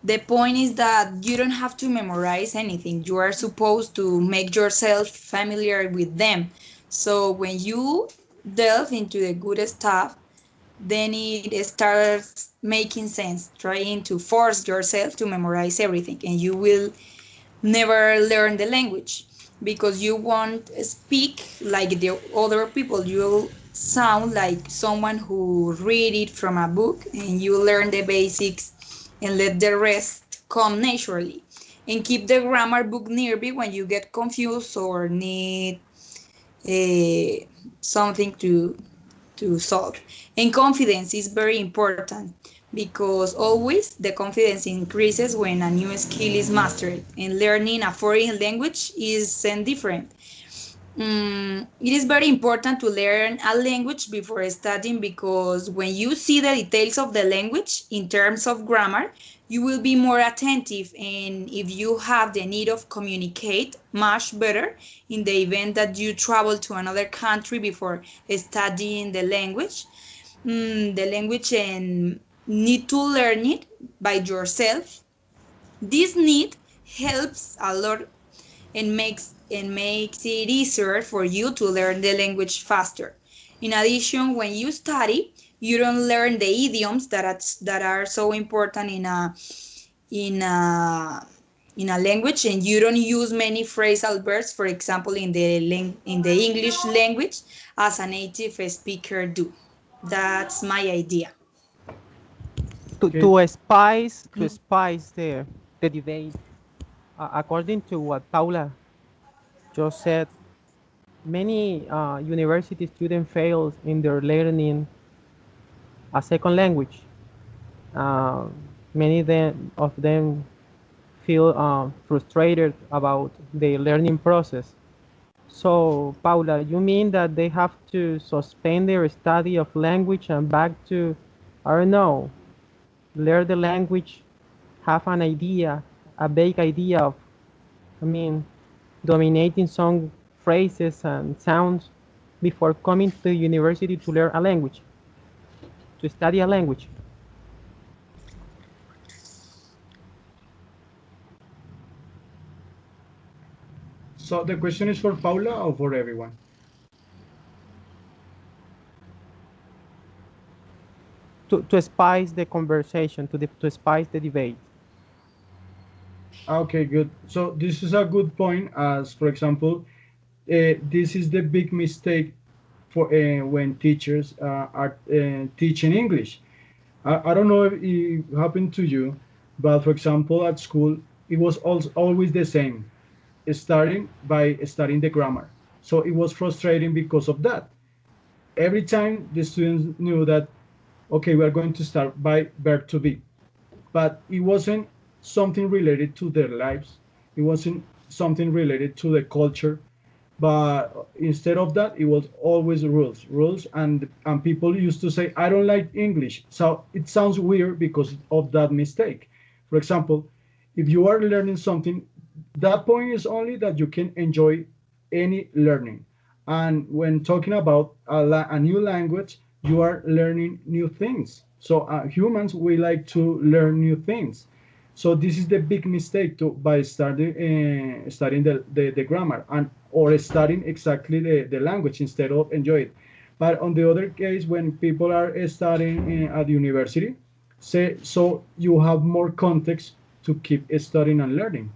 the point is that you don't have to memorize anything. You are supposed to make yourself familiar with them. So when you delve into the good stuff, then it starts making sense, trying to force yourself to memorize everything, and you will never learn the language because you won't speak like the other people. You'll sound like someone who read it from a book, and you learn the basics and let the rest come naturally, and keep the grammar book nearby when you get confused or need uh, something to solve. And confidence is very important because always the confidence increases when a new skill is mastered, and learning a foreign language is different. It is very important to learn a language before studying because when you see the details of the language in terms of grammar, you will be more attentive, and if you have the need of communicate much better in the event that you travel to another country before studying the language and need to learn it by yourself. This need helps a lot and makes it easier for you to learn the language faster. In addition, when you study, you don't learn the idioms that are so important in a in a language, and you don't use many phrasal verbs, for example, in the English language, as a native speaker do. That's my idea. Okay. To spice the debate, according to what Paula just said, many university students fail in their learning a second language. Uh, many of them feel frustrated about the learning process. So, Paula, you mean that they have to suspend their study of language and back to, I don't know, learn the language, have an idea, a vague idea of, I mean, dominating some phrases and sounds before coming to the university to learn a language, to study a language? So the question is for Paula or for everyone? To spice the conversation, to spice the debate. Okay, good. So this is a good point. As for example, this is the big mistake for when teachers are teaching English. I don't know if it happened to you, but for example, at school, it was also always the same, starting by studying the grammar. So it was frustrating because of that. Every time the students knew that, okay, we are going to start by verb to be, but it wasn't something related to their lives. It wasn't something related to the culture, but instead of that, it was always rules, and people used to say, I don't like English. So it sounds weird because of that mistake. For example, if you are learning something, that point is only that you can enjoy any learning. And when talking about a new language, you are learning new things. So humans, we like to learn new things. So this is the big mistake to by studying the grammar and or studying exactly the language instead of enjoy it. But on the other case, when people are studying at university, say so you have more context to keep studying and learning.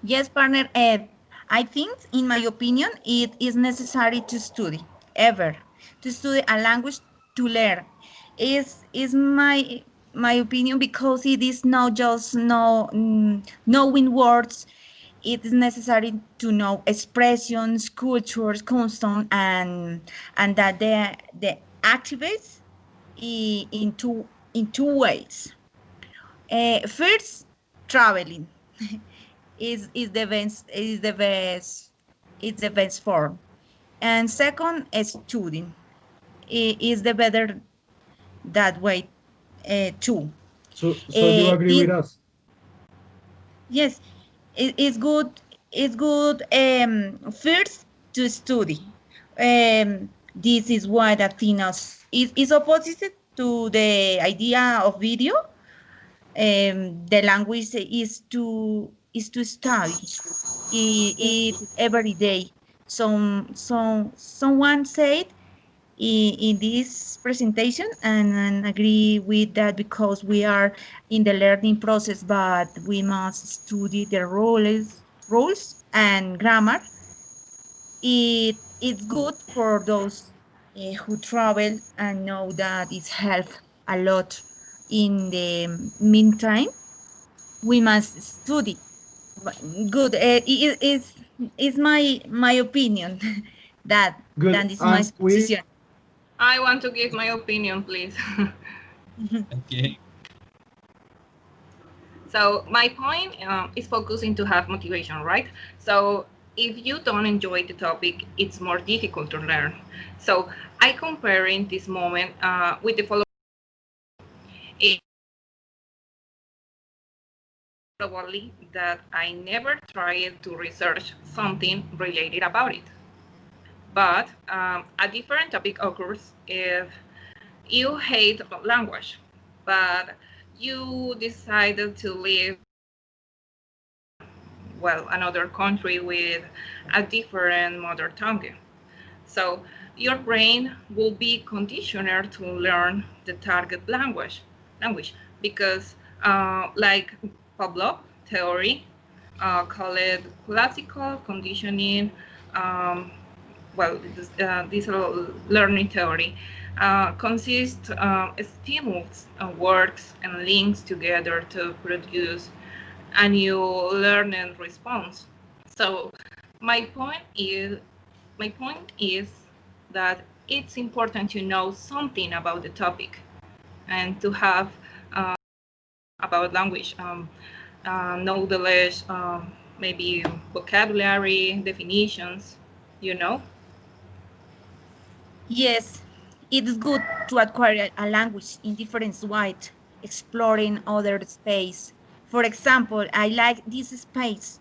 Yes, partner. I think, in my opinion, it is necessary to study ever to study a language to learn. Is my opinion because it is not just knowing words. It is necessary to know expressions, cultures, customs, and that the activates in two ways. First, traveling is the best form, and second, studying is the better that way too. So you agree with It us? Yes, it's good. It's good. First to study. This is why that Latinos is opposite to the idea of video. The language is to study it every day. Someone said in this presentation, and agree with that because we are in the learning process, but we must study the rules and grammar. It's good for those who travel and know that it helps a lot. In the meantime, we must study. But good. Is my opinion that Good. that is my And we position. I want to give my opinion, please. Okay. So my point is focusing to have motivation, right? So if you don't enjoy the topic, it's more difficult to learn. So I comparing this moment with the following. It probably that I never tried to research something related about it. But a different topic occurs if you hate language, but you decided to live another country with a different mother tongue. So your brain will be conditioned to learn the target language because like Pavlov theory, called classical conditioning, this learning theory. consist stimulus, words, and links together to produce a new learning response. So my point is my point is that it's important to know something about the topic and to have about language, knowledge, maybe vocabulary, definitions, you know. Yes, it's good to acquire a language in different ways, exploring other space. For example, I like this space.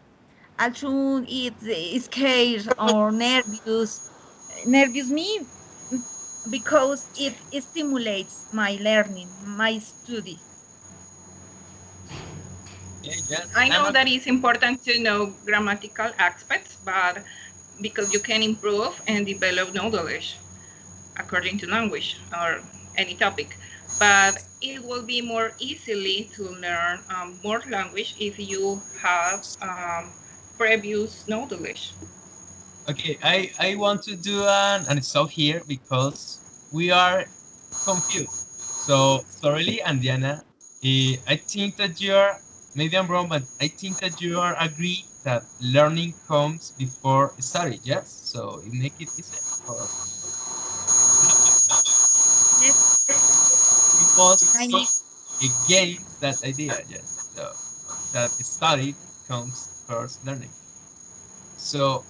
Although it's scared or nervous me because it stimulates my learning, my study. Okay, yes, I I'm know a, that it's important to know grammatical aspects, but because you can improve and develop knowledge according to language or any topic. But it will be more easily to learn more language if you have previous knowledge. okay. I want to do an stop here because we are confused. So sorry, and Diana, I think that you're maybe I'm wrong, but I think that you are agree that learning comes before study. Yes, so it make it easier. Or Yes, we must I be against that idea. Yes, so that study comes first learning. So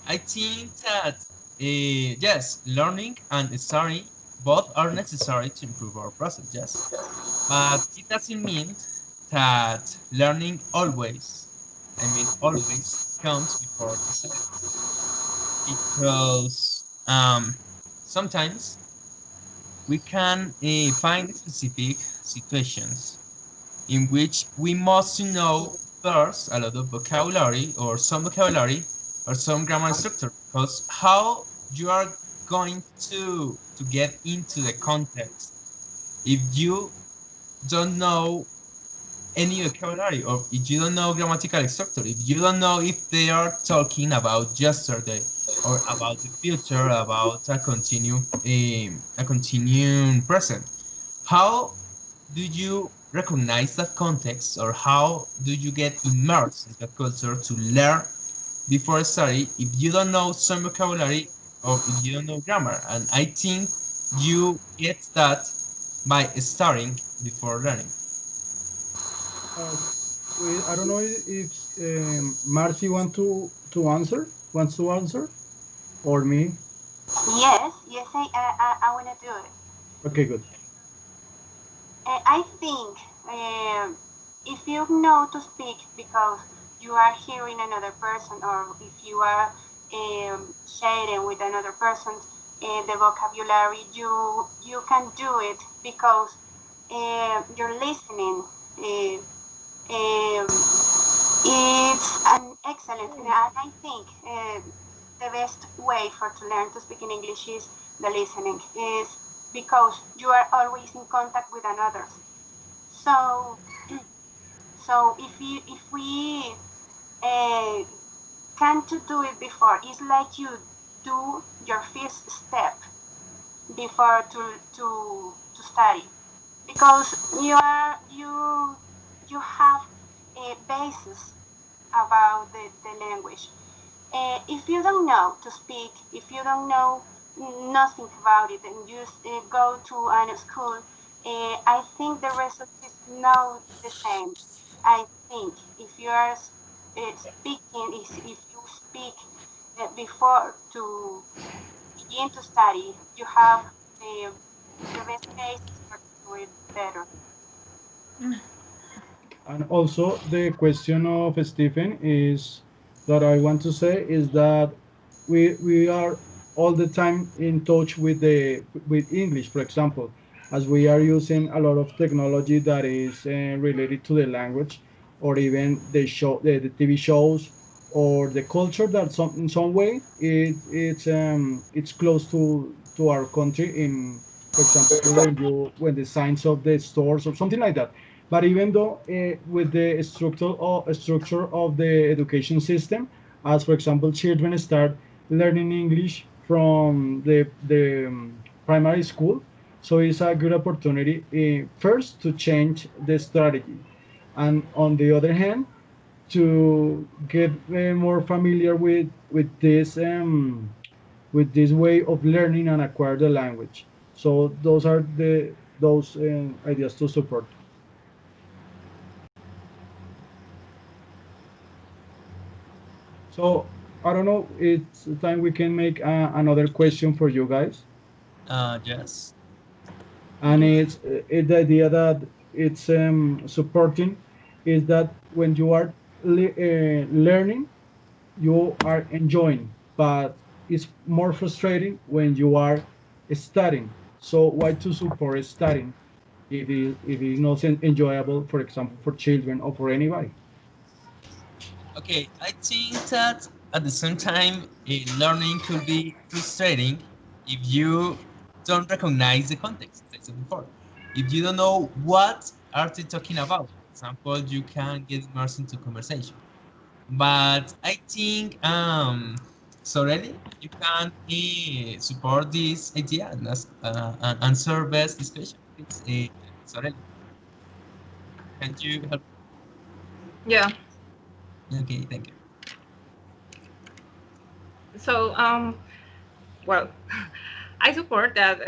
I think that yes, learning and studying both are necessary to improve our process. Yes, but it doesn't mean that learning always, I mean always, comes before study because sometimes we can find specific situations in which we must know first a lot of vocabulary or some grammar structure because how you are going to get into the context if you don't know any vocabulary or if you don't know grammatical structure, if you don't know if they are talking about yesterday or about the future, about a continuing present, how do you recognize that context or how do you get immersed in that culture to learn before study if you don't know some vocabulary or if you don't know grammar? And I think you get that by starting before learning. Uh, I don't know if Marcy wants to answer, or me. Yes, yes, I want to do it. Okay, good. I think if you know to speak because you are hearing another person, or if you are sharing with another person the vocabulary, you can do it because you're listening. Uh, it's an excellent, and I think the best way for to learn to speak in English is the listening, is because you are always in contact with another. So, so if we uh, can't do it before, it's like you do your first step before to study, because you have a basis about the language. If you don't know to speak, if you don't know nothing about it, and you go to a school, I think the result is not the same. I think if you are speaking, if you speak before to begin to study, you have the, the best basis for to do it better. And also the question of Stephen is that I want to say is that we are all the time in touch with the with English, for example, as we are using a lot of technology that is related to the language, or even the TV shows, or the culture that in some way it's close to our country. In, for example, when the signs of the stores or something like that. But even though with the structure of the education system, as for example, children start learning English from primary school. So it's a good opportunity first to change the strategy, and on the other hand, to get more familiar with this way of learning and acquire the language. So those are those ideas to support. So I don't know. It's time we can make another question for you guys, Yes. and it's the idea that it's supporting is that when you are learning, you are enjoying, but it's more frustrating when you are studying. So why to support studying if it's not enjoyable, for example, for children or for anybody? Okay, I think that at the same time, learning could be frustrating if you don't recognize the context, as I said before. If you don't know what are they talking about, for example, you can get immersed into conversation. But I think, Sorelli, you can support this idea and answer best this question. It's Sorelli, can you help? Yeah. Okay, thank you. So, well, I support that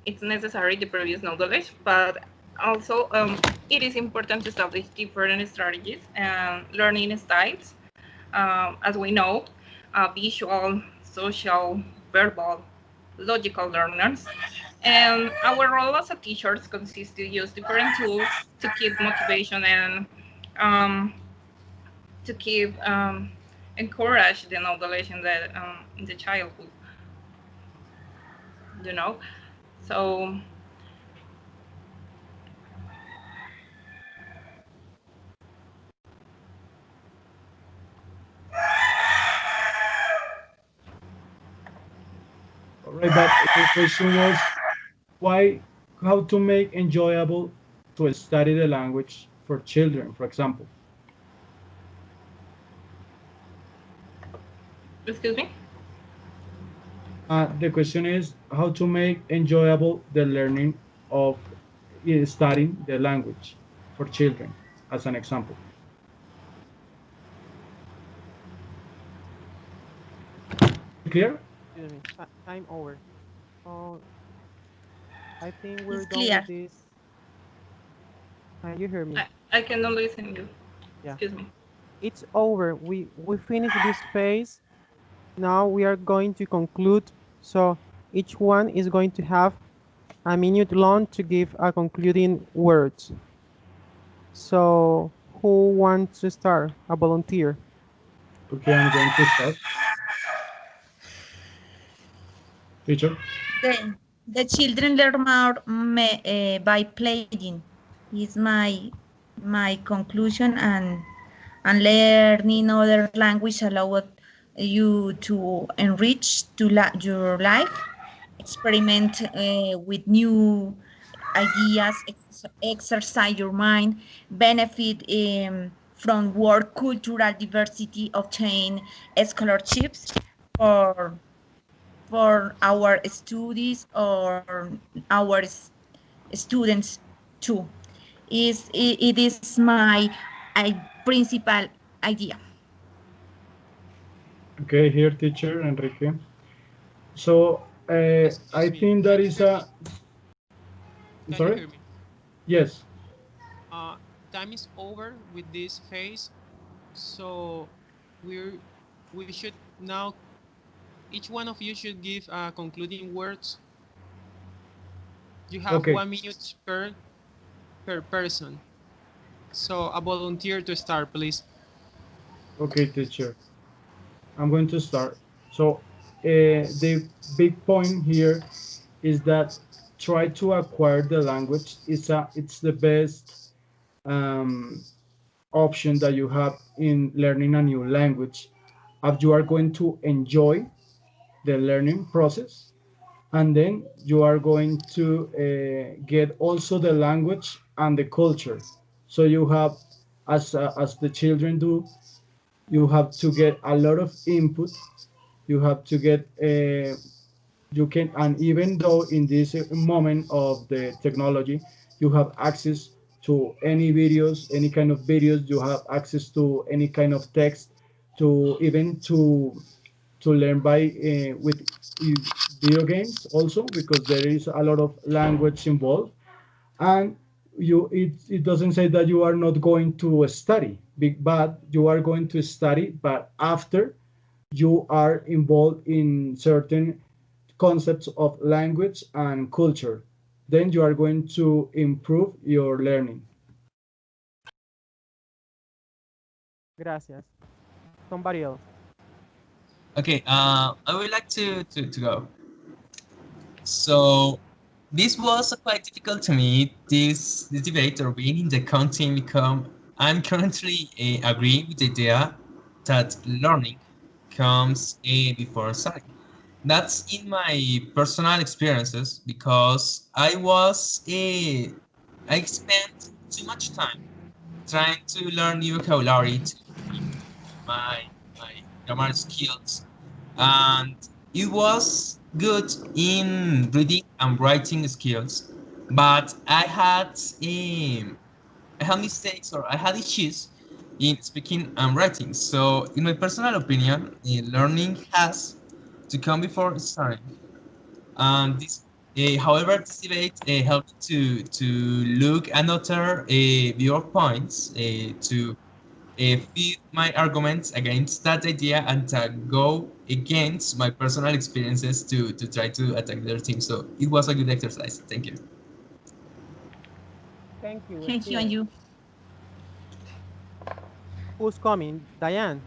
it's necessary the previous knowledge, but also it is important to establish different strategies and learning styles. As we know, visual, social, verbal, logical learners. And our role as a teachers consists to use different tools to keep motivation and um, to keep encourage the knowledge in the childhood, you know. So All right, but the question was why, how to make enjoyable to study the language for children, for example. excuse me. The question is how to make enjoyable the learning of studying the language for children, as an example. Is it clear? Excuse me. Time over. Oh, I think we're It's done clear. with this. Can you hear me? I cannot listen you. Yeah. Excuse me. It's over. We finished this phase. Now we are going to conclude. So each one is going to have a minute long to give a concluding words. So who wants to start? A volunteer. Okay, I'm going to start. Teacher. The children learn more by playing. Is my conclusion, and learning other language allowed you to enrich your life, experiment with new ideas, exercise your mind, benefit from work cultural diversity, obtain scholarships for our studies or our students too. It is my principal idea. Okay, here, teacher Enrique. So Excuse I me, think can that you is hear me? a. Can you Sorry. hear me? Yes. Uh, Time is over with this phase, so we're we should now each one of you should give concluding words. You have Okay. 1 minute per person. So a volunteer to start, please. Okay, teacher. I'm going to start. So the big point here is that try to acquire the language. It's the best um, option that you have in learning a new language. If you are going to enjoy the learning process, and then you are going to get also the language and the culture. So you have, as the children do, you have to get a lot of input. You have to get You can, and even though in this moment of the technology, you have access to any videos, any kind of videos, you have access to any kind of text, to even to learn by with video games also, because there is a lot of language involved. And it doesn't say that you are not going to study, but you are going to study, but after you are involved in certain concepts of language and culture, then you are going to improve your learning. Gracias. Somebody else. Okay, I would like to go. So this was quite difficult to me, this debate or being in the content, because I'm currently agreeing with the idea that learning comes before studying. That's in my personal experiences, because I spent too much time trying to learn new vocabulary to my my grammar skills, and it was good in reading and writing skills, but I had mistakes, or I had issues in speaking and writing. So in my personal opinion, learning has to come before studying. And this however, this debate helped to look another viewpoints, to feed my arguments against that idea, and to go against my personal experiences to try to attack their team. So it was a good exercise. Thank you. Thank you, Thank you, and Steven. you. Who's coming? Diane.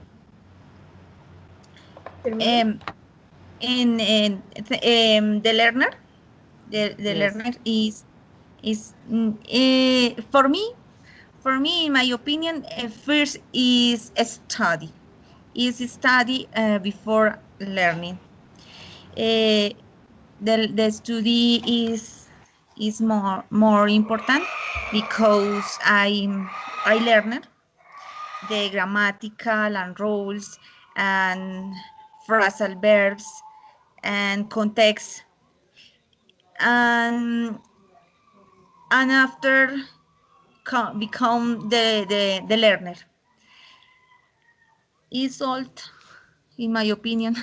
Um, the learner, the Yes. learner is for me, in my opinion, first is a study. Is study before learning. The study is more important because I learned the grammatical and rules and phrasal verbs and context, and after become the learner. Is all, in my opinion.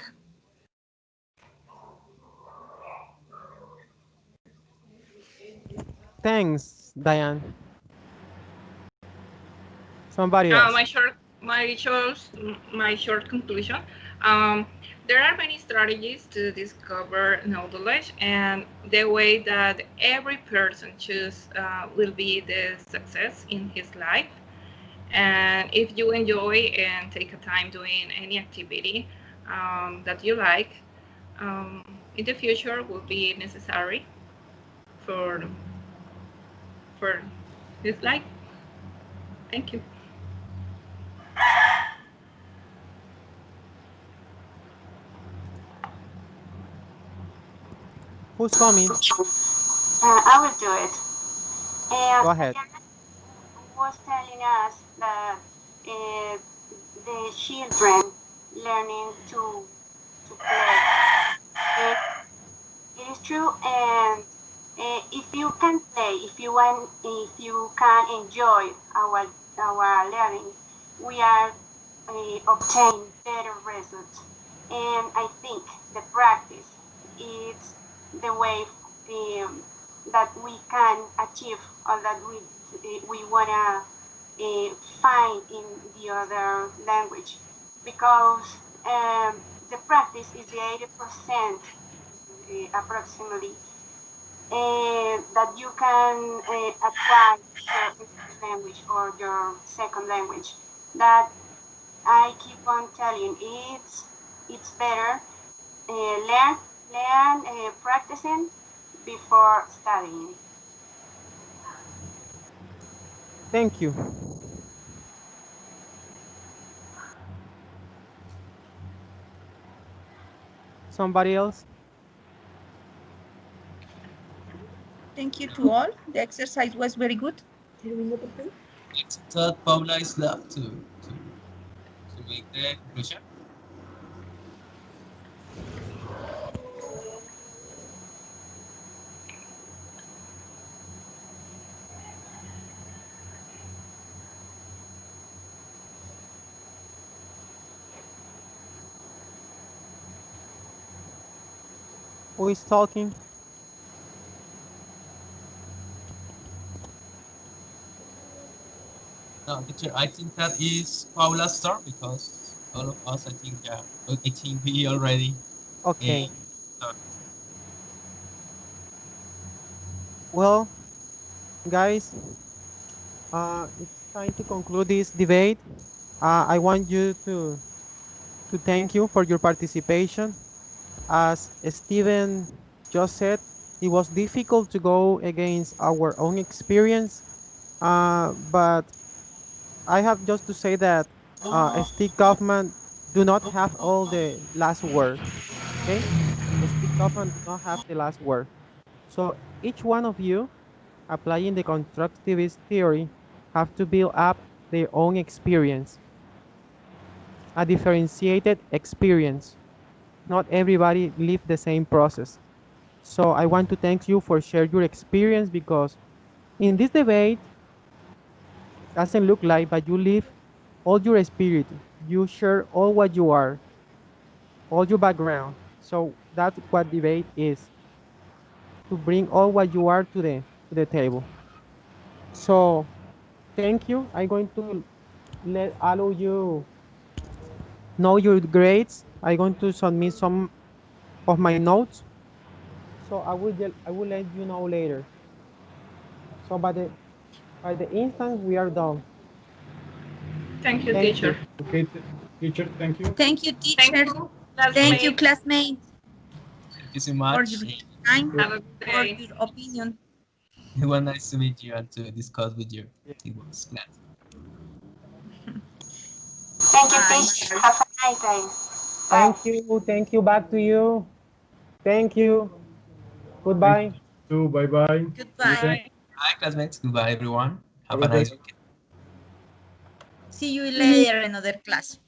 Thanks, Diane. Somebody else. My short conclusion. Um, there are many strategies to discover knowledge, and the way that every person chooses will be the success in his life. And if you enjoy and take a time doing any activity that you like, in the future will be necessary for for his life. Thank you. Who's coming? I will do it. Go ahead. Diana was telling us that the children learning to play. And it is true, and if you can play, if you can enjoy our learning, we are obtain better results. And I think the practice is the way that we can achieve all that we wanna find in the other language, because the practice is the 80% approximately that you can apply your English language or your second language. That I keep on telling, it's better learn practicing before studying. Thank you. Somebody else? Thank you to all. The exercise was very good. Next, thought Paula is left to make the conclusion. Who is talking? No, teacher, I think that is Paula's turn because all of us, I think, yeah, I think we already Okay. done. Well, guys, it's time to conclude this debate. I want you to thank you for your participation. As Steven just said, it was difficult to go against our own experience, but I have just to say that state government do not have all the last word. Okay, state government do not have the last word. So each one of you applying the constructivist theory have to build up their own experience, a differentiated experience. Not everybody live the same process. So I want to thank you for share your experience because in this debate doesn't look like, but you live all your spirit. You share all what you are, all your background. So that's what debate is, to bring all what you are to the table. So thank you. I'm going to let all of you know your grades. I'm going to submit some of my notes. So I will let you know later. So by the instant we are done. Thank you, Thank teacher. you. Okay, teacher, thank you. Thank you, Thank teachers. you, Thank you, classmates. classmates, Thank you so for much. your time, Okay. Have a good for day. your opinion. It was nice to meet you and to discuss with you. Yeah. It was glad. Thank you, Bye. teacher. Have a nice day. Bye. Thank you. Thank you. Back to you. Thank you. Thank Goodbye. you. Bye bye. See you then. Goodbye. Bye. Bye, classmates. Goodbye, everyone. Have Have a a good nice day. weekend. See you later in another class.